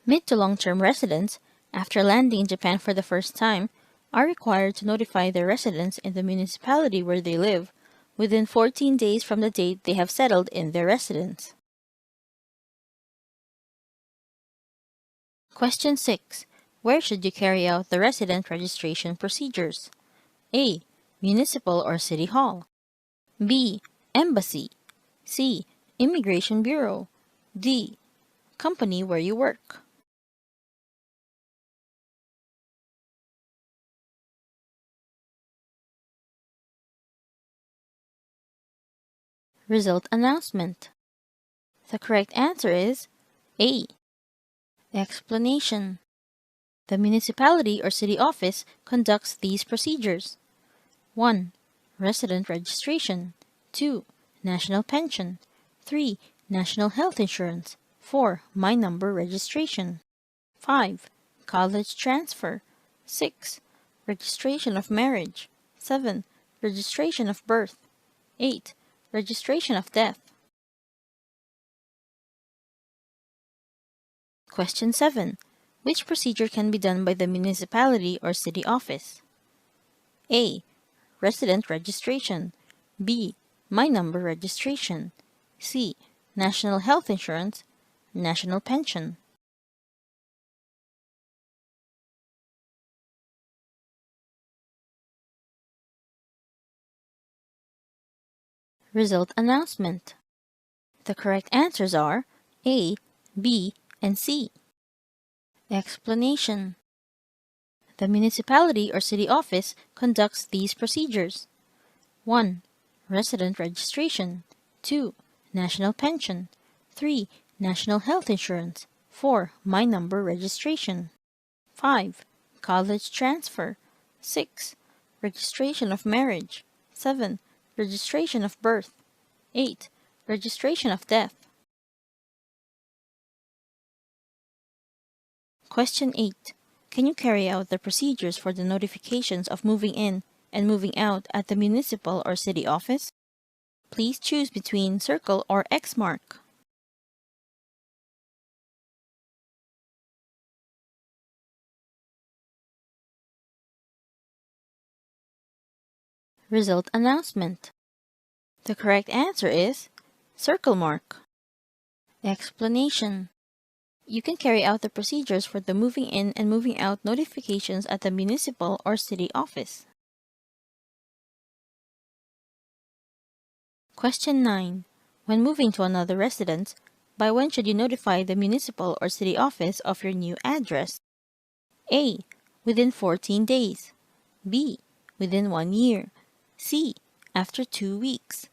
Mid to long-term residents, after landing in Japan for the first time, are required to notify their residents in the municipality where they live within 14 days from the date they have settled in their residence. Question 6. Where should you carry out the resident registration procedures? A. Municipal or City Hall. B. Embassy. C. Immigration Bureau. D. Company where you work. Result announcement. The correct answer is A. Explanation. The municipality or city office conducts these procedures. 1. Resident registration. 2. National pension. 3. National health insurance. 4. My number registration. 5. College transfer. 6. Registration of marriage. 7. Registration of birth. 8. Registration of death. Question 7. Which procedure can be done by the municipality or city office? A. Resident registration. B. My number registration. C. National health insurance. National pension. Result announcement. The correct answers are A, B, and C. Explanation. The municipality or city office conducts these procedures. 1. Resident registration. 2. National pension. 3. National health insurance. 4. My number registration. 5. College transfer. 6. Registration of marriage. 7. Registration of birth. 8. Registration of death. Question 8. Can you carry out the procedures for the notifications of moving in and moving out at the municipal or city office? Please choose between circle or X mark. Result announcement. The correct answer is circle mark. Explanation. You can carry out the procedures for the moving in and moving out notifications at the municipal or city office. Question 9. When moving to another residence, by when should you notify the municipal or city office of your new address? A. Within 14 days. B. Within 1 year. C. After 2 weeks.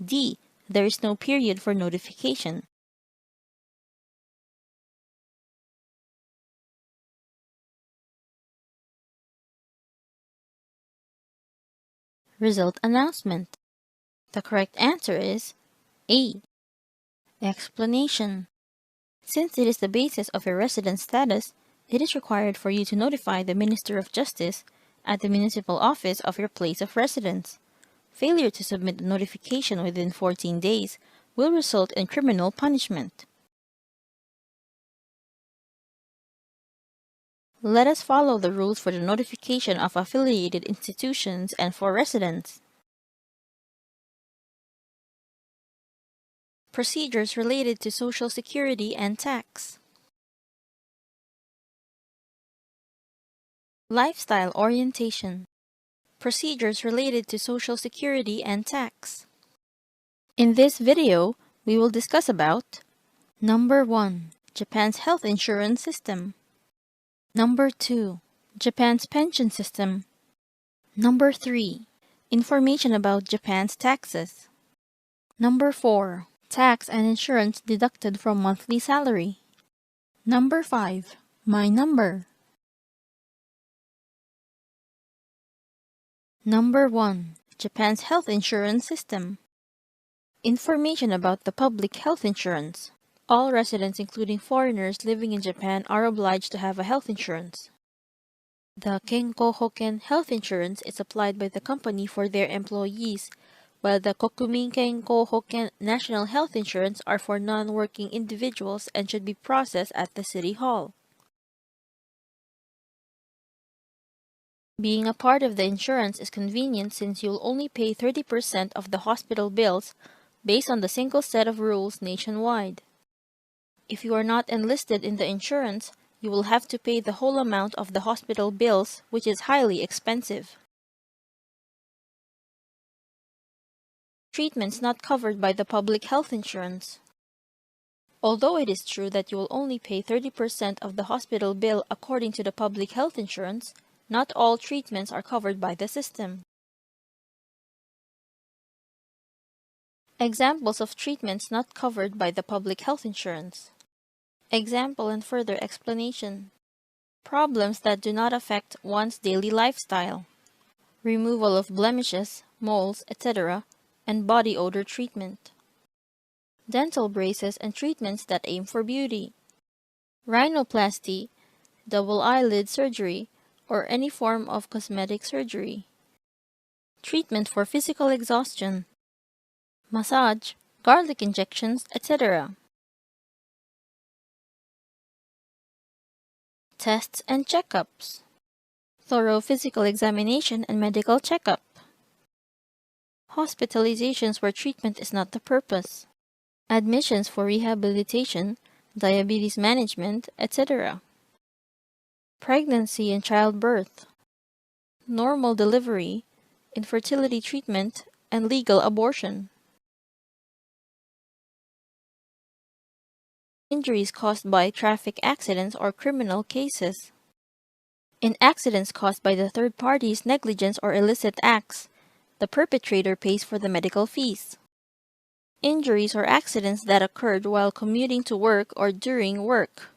D. There is no period for notification. Result announcement. The correct answer is A. Explanation. Since it is the basis of your residence status, it is required for you to notify the Minister of Justice at the municipal office of your place of residence. Failure to submit the notification within 14 days will result in criminal punishment. Let us follow the rules for the notification of affiliated institutions and for residents. Procedures related to Social Security and tax. Lifestyle orientation. Procedures related to Social Security and tax. In this video, we will discuss about Number 1. Japan's health insurance system. Number 2. Japan's pension system. Number 3. Information about Japan's taxes. Number 4. Tax and insurance deducted from monthly salary. Number 5. My number. Number 1. Japan's health insurance system. Information about the public health insurance. All residents, including foreigners living in Japan, are obliged to have a health insurance. The Kenko Hoken health insurance is applied by the company for their employees, while the Kokumin Kenko Hoken national health insurance are for non-working individuals and should be processed at the city hall. Being a part of the insurance is convenient since you'll only pay 30% of the hospital bills based on the single set of rules nationwide. If you are not enlisted in the insurance, you will have to pay the whole amount of the hospital bills, which is highly expensive. Treatments not covered by the public health insurance. Although it is true that you will only pay 30% of the hospital bill according to the public health insurance, not all treatments are covered by the system. Examples of treatments not covered by the public health insurance. Example and further explanation. Problems that do not affect one's daily lifestyle. Removal of blemishes, moles, etc., and body odor treatment. Dental braces and treatments that aim for beauty. Rhinoplasty, double eyelid surgery, or any form of cosmetic surgery. Treatment for physical exhaustion. Massage, garlic injections, etc. Tests and checkups. Thorough physical examination and medical checkup. Hospitalizations where treatment is not the purpose. Admissions for rehabilitation, diabetes management, etc. Pregnancy and childbirth. Normal delivery, infertility treatment, and legal abortion. Injuries caused by traffic accidents or criminal cases. In accidents caused by the third party's negligence or illicit acts, the perpetrator pays for the medical fees. Injuries or accidents that occurred while commuting to work or during work.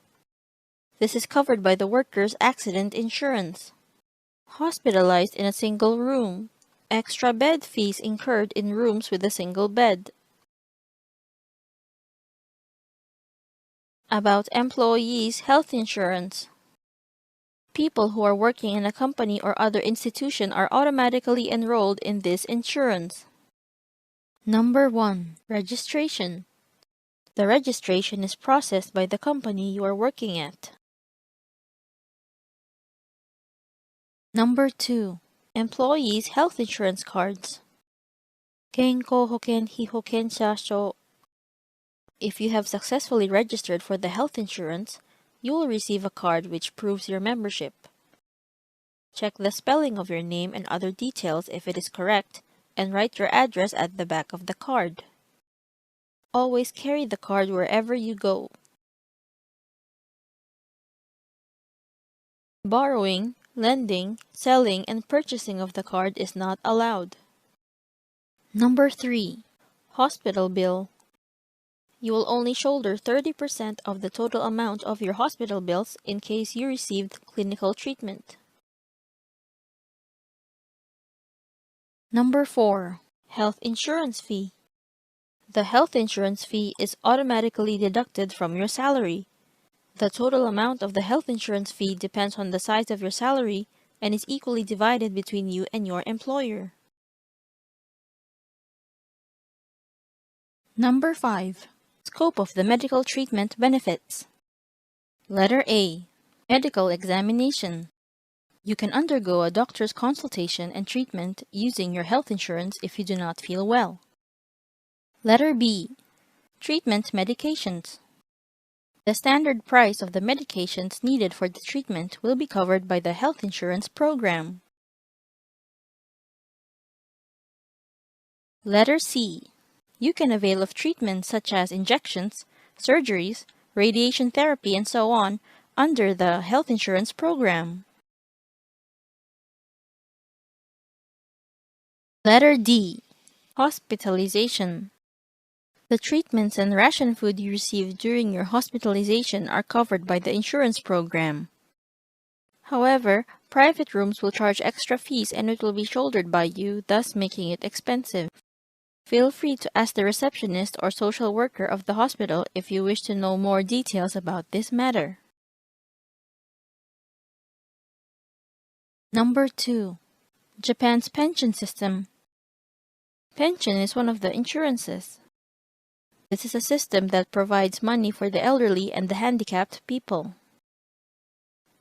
This is covered by the worker's accident insurance. Hospitalized in a single room. Extra bed fees incurred in rooms with a single bed. About employees' health insurance. People who are working in a company or other institution are automatically enrolled in this insurance. Number 1. Registration. The registration is processed by the company you are working at. Number 2. Employees' health insurance cards. Kenko Hoken Hihokensha Sho. If you have successfully registered for the health insurance, you will receive a card which proves your membership. Check the spelling of your name and other details if it is correct, and write your address at the back of the card. Always carry the card wherever you go. Borrowing, lending, selling, and purchasing of the card is not allowed. Number 3. Hospital bill. You will only shoulder 30% of the total amount of your hospital bills in case you received clinical treatment. Number 4. Health insurance fee. The health insurance fee is automatically deducted from your salary. The total amount of the health insurance fee depends on the size of your salary and is equally divided between you and your employer. Number 5. Scope of the medical treatment benefits. Letter A. Medical examination. You can undergo a doctor's consultation and treatment using your health insurance if you do not feel well. Letter B. Treatment medications. The standard price of the medications needed for the treatment will be covered by the health insurance program. Letter C. You can avail of treatments such as injections, surgeries, radiation therapy, and so on under the health insurance program. Letter D. Hospitalization. The treatments and ration food you receive during your hospitalization are covered by the insurance program. However, private rooms will charge extra fees and it will be shouldered by you, thus making it expensive. Feel free to ask the receptionist or social worker of the hospital if you wish to know more details about this matter. Number 2. Japan's pension system. Pension is one of the insurances. This is a system that provides money for the elderly and the handicapped people.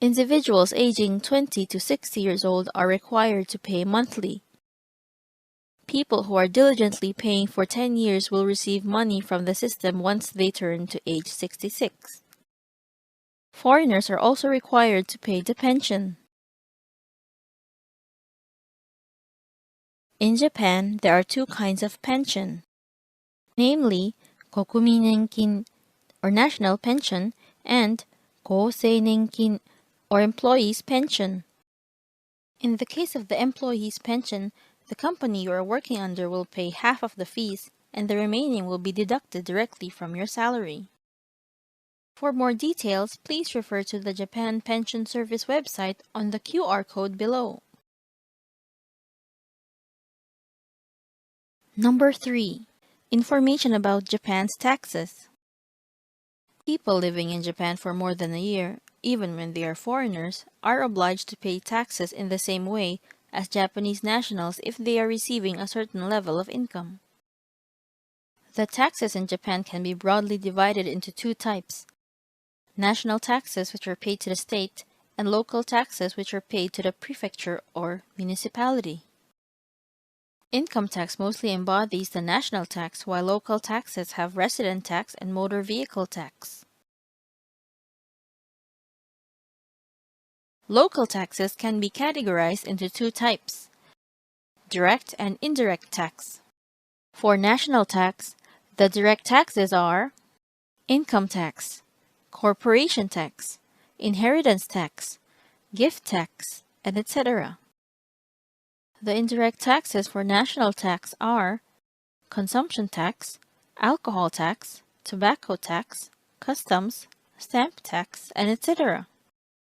Individuals aging 20 to 60 years old are required to pay monthly. People who are diligently paying for 10 years will receive money from the system once they turn to age 66. Foreigners are also required to pay the pension. In Japan, there are two kinds of pension, namely kokumin or national pension and koushin or employees' pension. In the case of the employees' pension, the company you are working under will pay half of the fees and the remaining will be deducted directly from your salary. For more details, please refer to the Japan Pension Service website on the QR code below. Number 3. Information about Japan's taxes. People living in Japan for more than a year, even when they are foreigners, are obliged to pay taxes in the same way as Japanese nationals if they are receiving a certain level of income. The taxes in Japan can be broadly divided into two types: national taxes, which are paid to the state, and local taxes, which are paid to the prefecture or municipality. Income tax mostly embodies the national tax, while local taxes have resident tax and motor vehicle tax. Local taxes can be categorized into two types: direct and indirect tax. For national tax, the direct taxes are income tax, corporation tax, inheritance tax, gift tax, and etc. The indirect taxes for national tax are consumption tax, alcohol tax, tobacco tax, customs, stamp tax, and etc.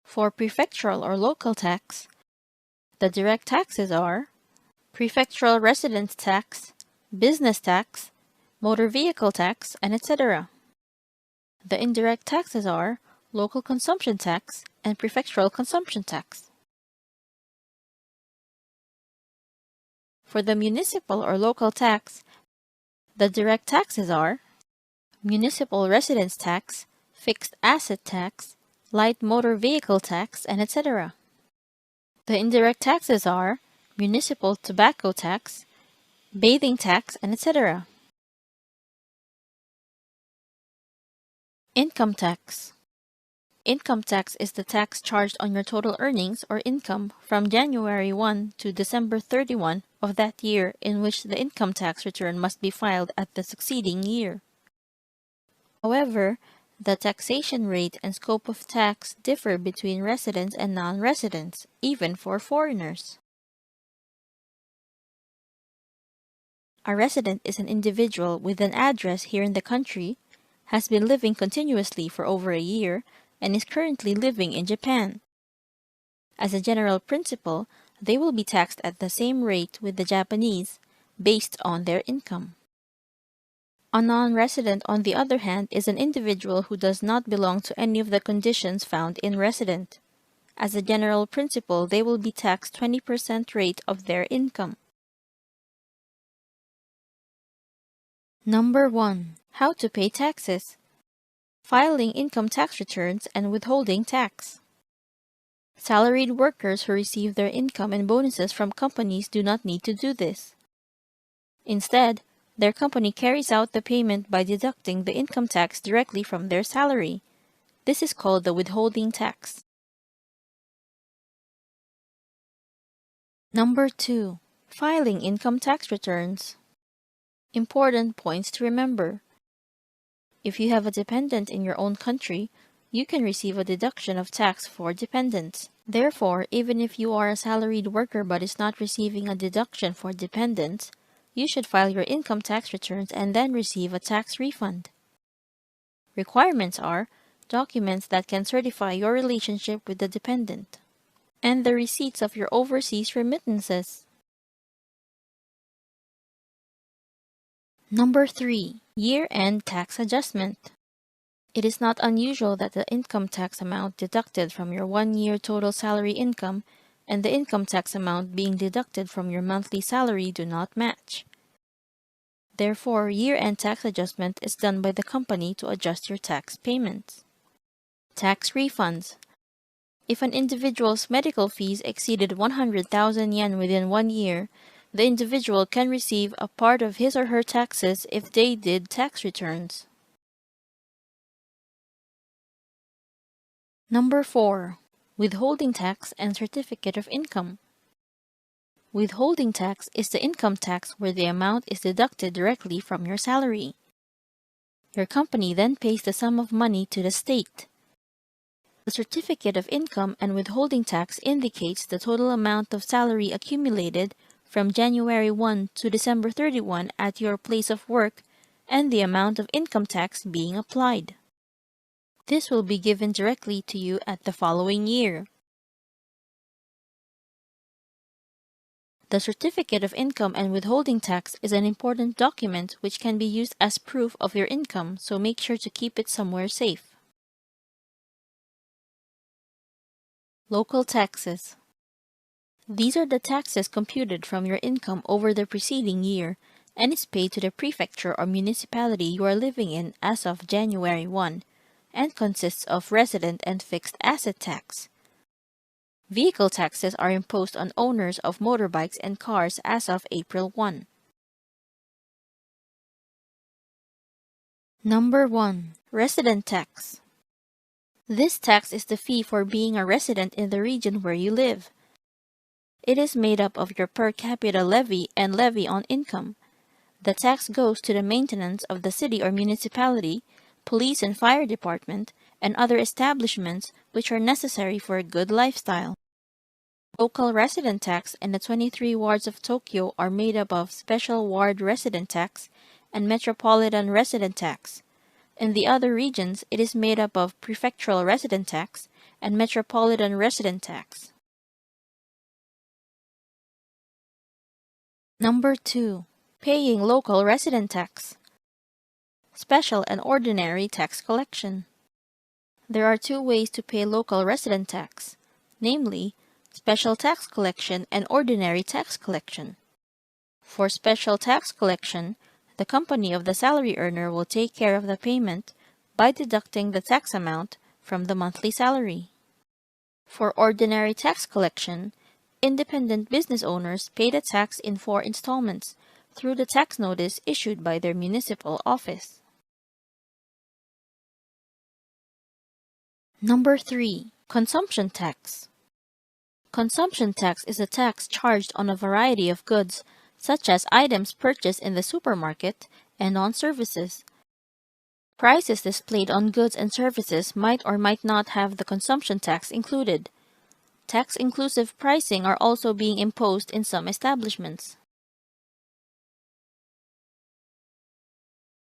For prefectural or local tax, the direct taxes are prefectural residence tax, business tax, motor vehicle tax, and etc. The indirect taxes are local consumption tax and prefectural consumption tax. For the municipal or local tax, the direct taxes are municipal residence tax, fixed asset tax, light motor vehicle tax, and etc. The indirect taxes are municipal tobacco tax, bathing tax, and etc. Income tax. Income tax is the tax charged on your total earnings or income from January 1 to December 31 of that year in which the income tax return must be filed at the succeeding year. However, the taxation rate and scope of tax differ between residents and non-residents, even for foreigners. A resident is an individual with an address here in the country, has been living continuously for over a year, and is currently living in Japan. As a general principle, they will be taxed at the same rate with the Japanese, based on their income. A non-resident, on the other hand, is an individual who does not belong to any of the conditions found in resident. As a general principle, they will be taxed 20% rate of their income. Number 1. How to pay taxes. Filing income tax returns and withholding tax. Salaried workers who receive their income and bonuses from companies do not need to do this. Instead, their company carries out the payment by deducting the income tax directly from their salary. This is called the withholding tax. Number 2. Filing income tax returns. Important points to remember. If you have a dependent in your own country, you can receive a deduction of tax for dependents. Therefore, even if you are a salaried worker but is not receiving a deduction for dependents, you should file your income tax returns and then receive a tax refund. Requirements are documents that can certify your relationship with the dependent, and the receipts of your overseas remittances. Number 3. Year-end tax adjustment. It is not unusual that the income tax amount deducted from your 1-year total salary income and the income tax amount being deducted from your monthly salary do not match. Therefore, year-end tax adjustment is done by the company to adjust your tax payments. Tax refunds. If an individual's medical fees exceeded 100,000 yen within 1 year, the individual can receive a part of his or her taxes if they did tax returns. Number 4. Withholding tax and certificate of income. Withholding tax is the income tax where the amount is deducted directly from your salary. Your company then pays the sum of money to the state. The certificate of income and withholding tax indicates the total amount of salary accumulated from January 1 to December 31 at your place of work and the amount of income tax being applied. This will be given directly to you at the following year. The certificate of income and withholding tax is an important document which can be used as proof of your income, so make sure to keep it somewhere safe. Local taxes. These are the taxes computed from your income over the preceding year and is paid to the prefecture or municipality you are living in as of January 1 and consists of resident and fixed asset tax. Vehicle taxes are imposed on owners of motorbikes and cars as of April 1. Number 1. Resident tax. This tax is the fee for being a resident in the region where you live. It is made up of your per capita levy and levy on income. The tax goes to the maintenance of the city or municipality, police and fire department, and other establishments which are necessary for a good lifestyle. Local resident tax in the 23 wards of Tokyo are made up of special ward resident tax and metropolitan resident tax. In the other regions, it is made up of prefectural resident tax and metropolitan resident tax. Number 2. Paying local resident tax. Special and ordinary tax collection. There are 2 ways to pay local resident tax, namely, special tax collection and ordinary tax collection. For special tax collection, the company of the salary earner will take care of the payment by deducting the tax amount from the monthly salary. For ordinary tax collection, independent business owners pay the tax in 4 installments through the tax notice issued by their municipal office. Number 3. Consumption tax. Consumption tax is a tax charged on a variety of goods, such as items purchased in the supermarket and on services. Prices displayed on goods and services might or might not have the consumption tax included. Tax-inclusive pricing are also being imposed in some establishments.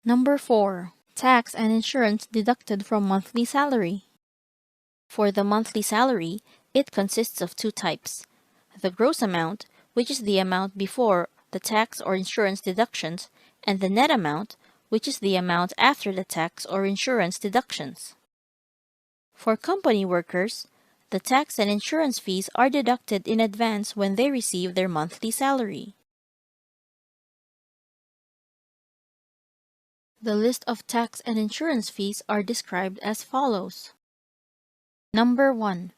Number 4. Tax and insurance deducted from monthly salary. For the monthly salary, it consists of 2 types. The gross amount, which is the amount before the tax or insurance deductions, and the net amount, which is the amount after the tax or insurance deductions. For company workers, the tax and insurance fees are deducted in advance when they receive their monthly salary. The list of tax and insurance fees are described as follows. Number 1.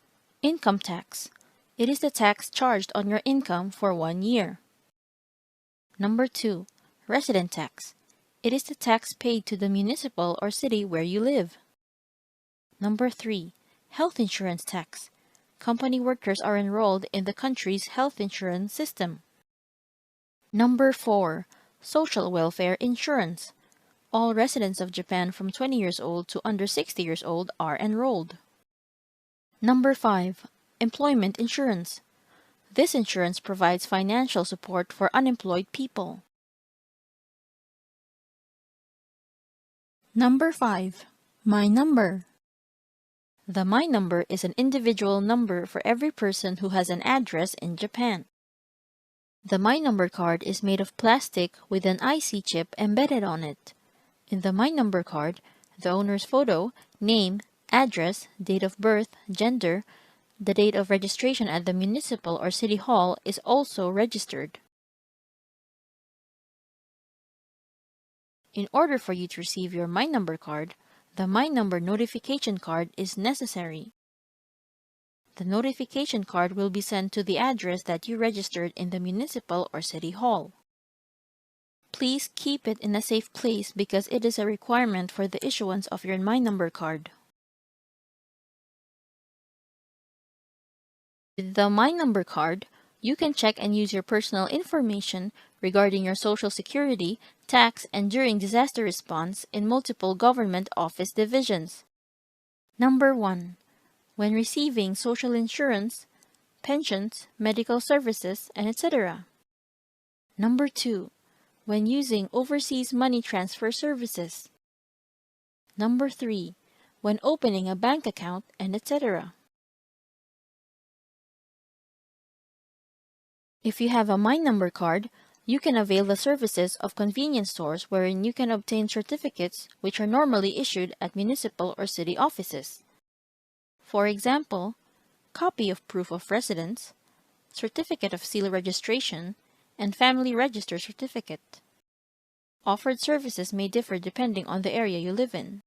Income tax. It is the tax charged on your income for 1 year. Number 2. Resident tax. It is the tax paid to the municipal or city where you live. Number 3. Health insurance tax. Company workers are enrolled in the country's health insurance system. Number 4. Social welfare insurance. All residents of Japan from 20 years old to under 60 years old are enrolled. Number 5. Employment insurance. This insurance provides financial support for unemployed people. Number 5. My Number. The My Number is an individual number for every person who has an address in Japan. The My Number card is made of plastic with an IC chip embedded on it. In the My Number card, the owner's photo, name, address, date of birth, gender, the date of registration at the municipal or city hall is also registered. In order for you to receive your My Number card, the My Number notification card is necessary. The notification card will be sent to the address that you registered in the municipal or city hall. Please keep it in a safe place because it is a requirement for the issuance of your My Number card. With the My Number card, you can check and use your personal information regarding your Social Security, tax, and during disaster response in multiple government office divisions. Number 1. When receiving social insurance, pensions, medical services, and etc. Number 2. When using overseas money transfer services. Number 3. When opening a bank account, and etc. If you have a My Number card, you can avail the services of convenience stores wherein you can obtain certificates which are normally issued at municipal or city offices. For example, copy of proof of residence, certificate of seal registration, and family register certificate. Offered services may differ depending on the area you live in.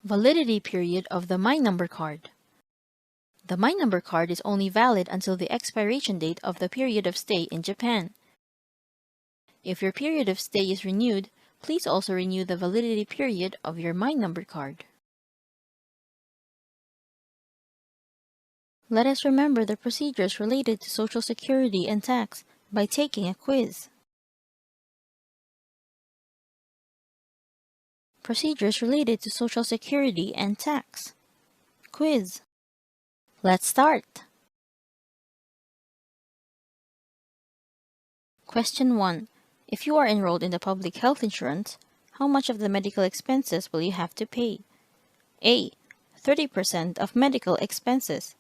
Validity period of the My Number card. The My Number card is only valid until the expiration date of the period of stay in Japan. If your period of stay is renewed, please also renew the validity period of your My Number card. Let us remember the procedures related to Social Security and tax by taking a quiz. Procedures related to Social Security and tax. Quiz. Let's start. Question 1. If you are enrolled in the public health insurance, how much of the medical expenses will you have to pay? A. 30% of medical expenses.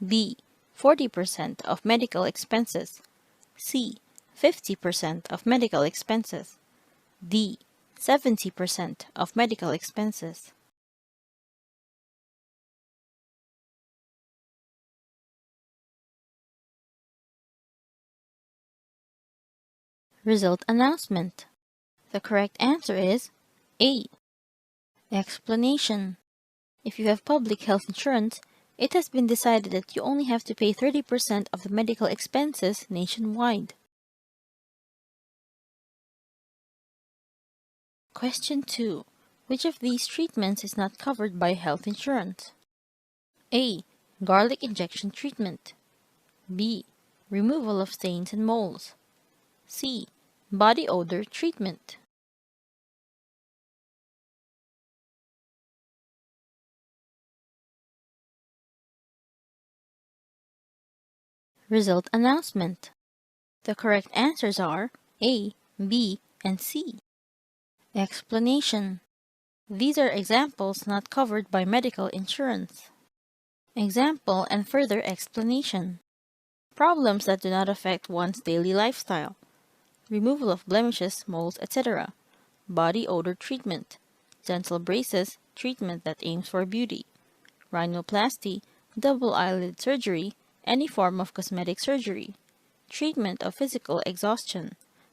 B. 40% of medical expenses. C. 50% of medical expenses. D. 70% of medical expenses. Result announcement. The correct answer is A. Explanation. If you have public health insurance, it has been decided that you only have to pay 30% of the medical expenses nationwide. Question 2. Which of these treatments is not covered by health insurance? A. Garlic injection treatment. B. Removal of stains and moles. C. Body odor treatment. Result announcement. The correct answers are A, B, and C. Explanation. These are examples not covered by medical insurance. Example and further explanation. Problems that do not affect one's daily lifestyle. Removal of blemishes, moles, etc. Body odor treatment. Dental braces, treatment that aims for beauty. Rhinoplasty, double eyelid surgery, any form of cosmetic surgery. Treatment of physical exhaustion.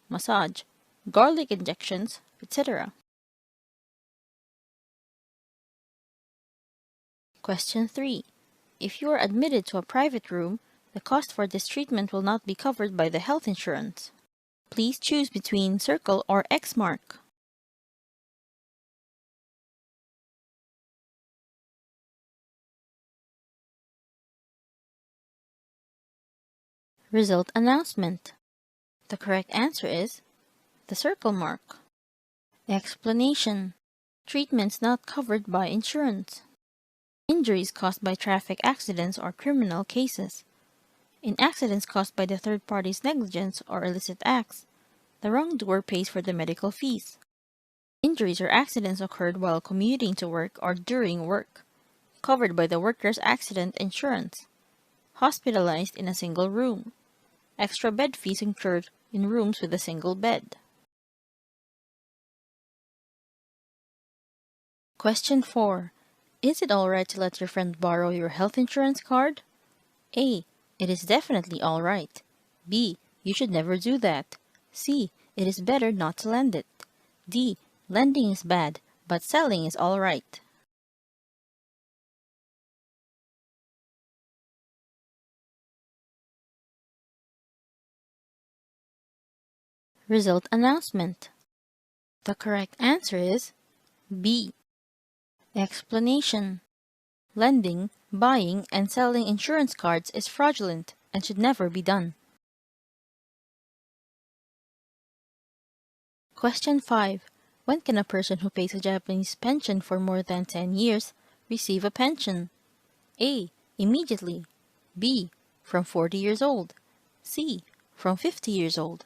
Massage, garlic injections, etc. Question 3. If you are admitted to a private room, the cost for this treatment will not be covered by the health insurance. Please choose between circle or X mark. Result announcement. The correct answer is The circle mark. Explanation. Treatments not covered by insurance. Injuries caused by traffic accidents or criminal cases. In accidents caused by the third party's negligence or illicit acts, the wrongdoer pays for the medical fees. Injuries or accidents occurred while commuting to work or during work, covered by the worker's accident insurance. Hospitalized in a single room. Extra bed fees incurred in rooms with a single bed. Question 4. Is it alright to let your friend borrow your health insurance card? A. It is definitely alright. B. You should never do that. C. It is better not to lend it. D. Lending is bad, but selling is alright. Result announcement. The correct answer is B. Explanation. Lending, buying, and selling insurance cards is fraudulent and should never be done. Question 5. When can a person who pays a Japanese pension for more than 10 years receive a pension? A. Immediately. B. From 40 years old. C. From 50 years old.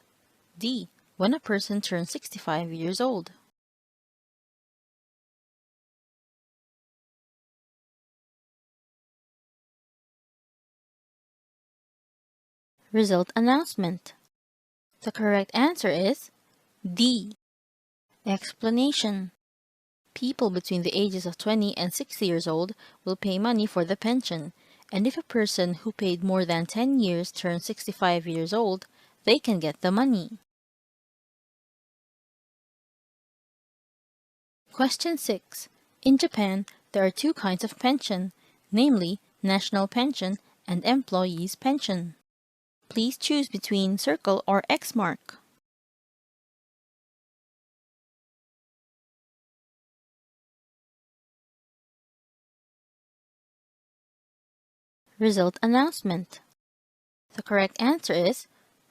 D. When a person turns 65 years old. Result announcement. The correct answer is D. Explanation. People between the ages of 20 and 60 years old will pay money for the pension, and if a person who paid more than 10 years turns 65 years old, they can get the money. Question 6. In Japan, there are two kinds of pension, namely national pension and employees' pension. Please choose between circle or X mark. Result announcement. The correct answer is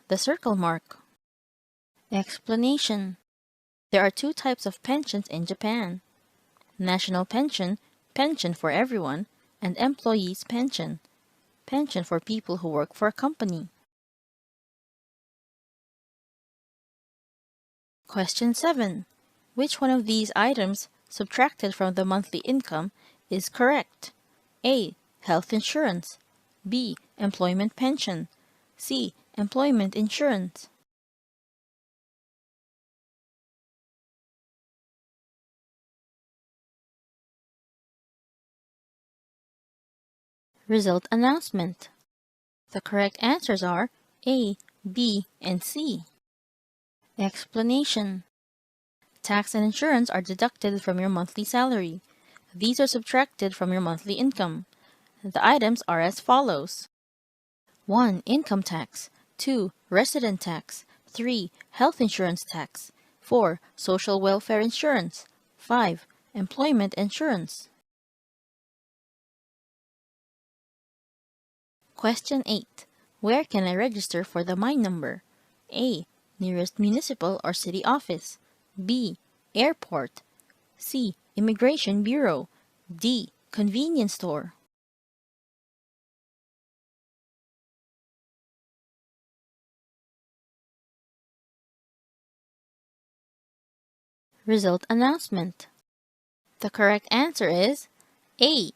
the circle mark. Explanation. There are two types of pensions in Japan. National pension, pension for everyone, and employees' pension, pension for people who work for a company. Question 7. Which one of these items subtracted from the monthly income is correct? A. Health insurance. B. Employment pension. C. Employment insurance. Result announcement. The correct answers are A, B, and C. Explanation. Tax and insurance are deducted from your monthly salary. These are subtracted from your monthly income. The items are as follows. 1. Income tax. 2. Resident tax. 3. Health insurance tax. 4. Social welfare insurance. 5. Employment insurance. Question 8. Where can I register for the My Number? A. Nearest municipal or city office. B. Airport. C. Immigration Bureau. D. Convenience store. Result announcement. The correct answer is A.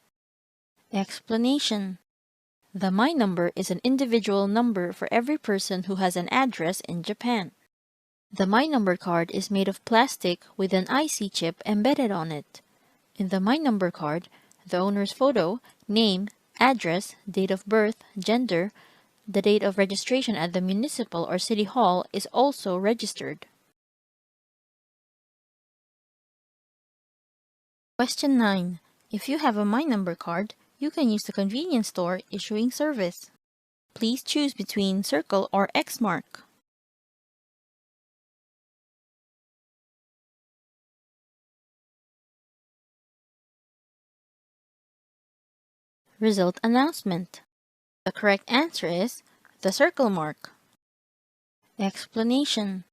Explanation. The My Number is an individual number for every person who has an address in Japan. The My Number card is made of plastic with an IC chip embedded on it. In the My Number card, the owner's photo, name, address, date of birth, gender, the date of registration at the municipal or city hall is also registered. Question 9. If you have a My Number card, you can use the convenience store issuing service. Please choose between circle or X mark. Result announcement. The correct answer is the circle mark. Explanation.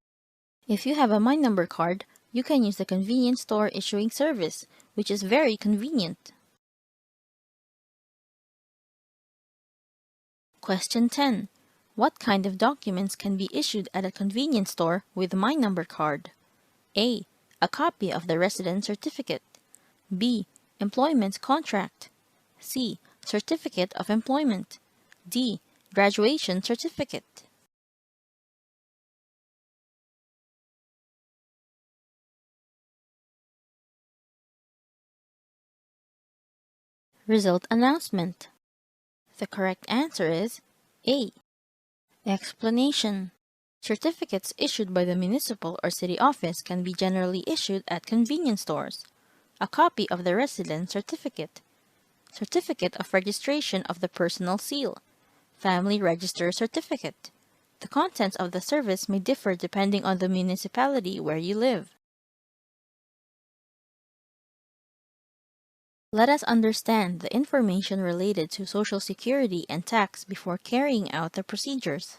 If you have a My Number card, you can use the convenience store issuing service, which is very convenient. Question 10. What kind of documents can be issued at a convenience store with My Number card? A. A copy of the resident certificate. B. Employment contract. C. Certificate of employment. D. Graduation certificate. Result announcement. The correct answer is A. Explanation. Certificates issued by the municipal or city office can be generally issued at convenience stores. A copy of the resident certificate, certificate of registration of the personal seal, family register certificate. The contents of the service may differ depending on the municipality where you live. Let us understand the information related to Social Security and tax before carrying out the procedures.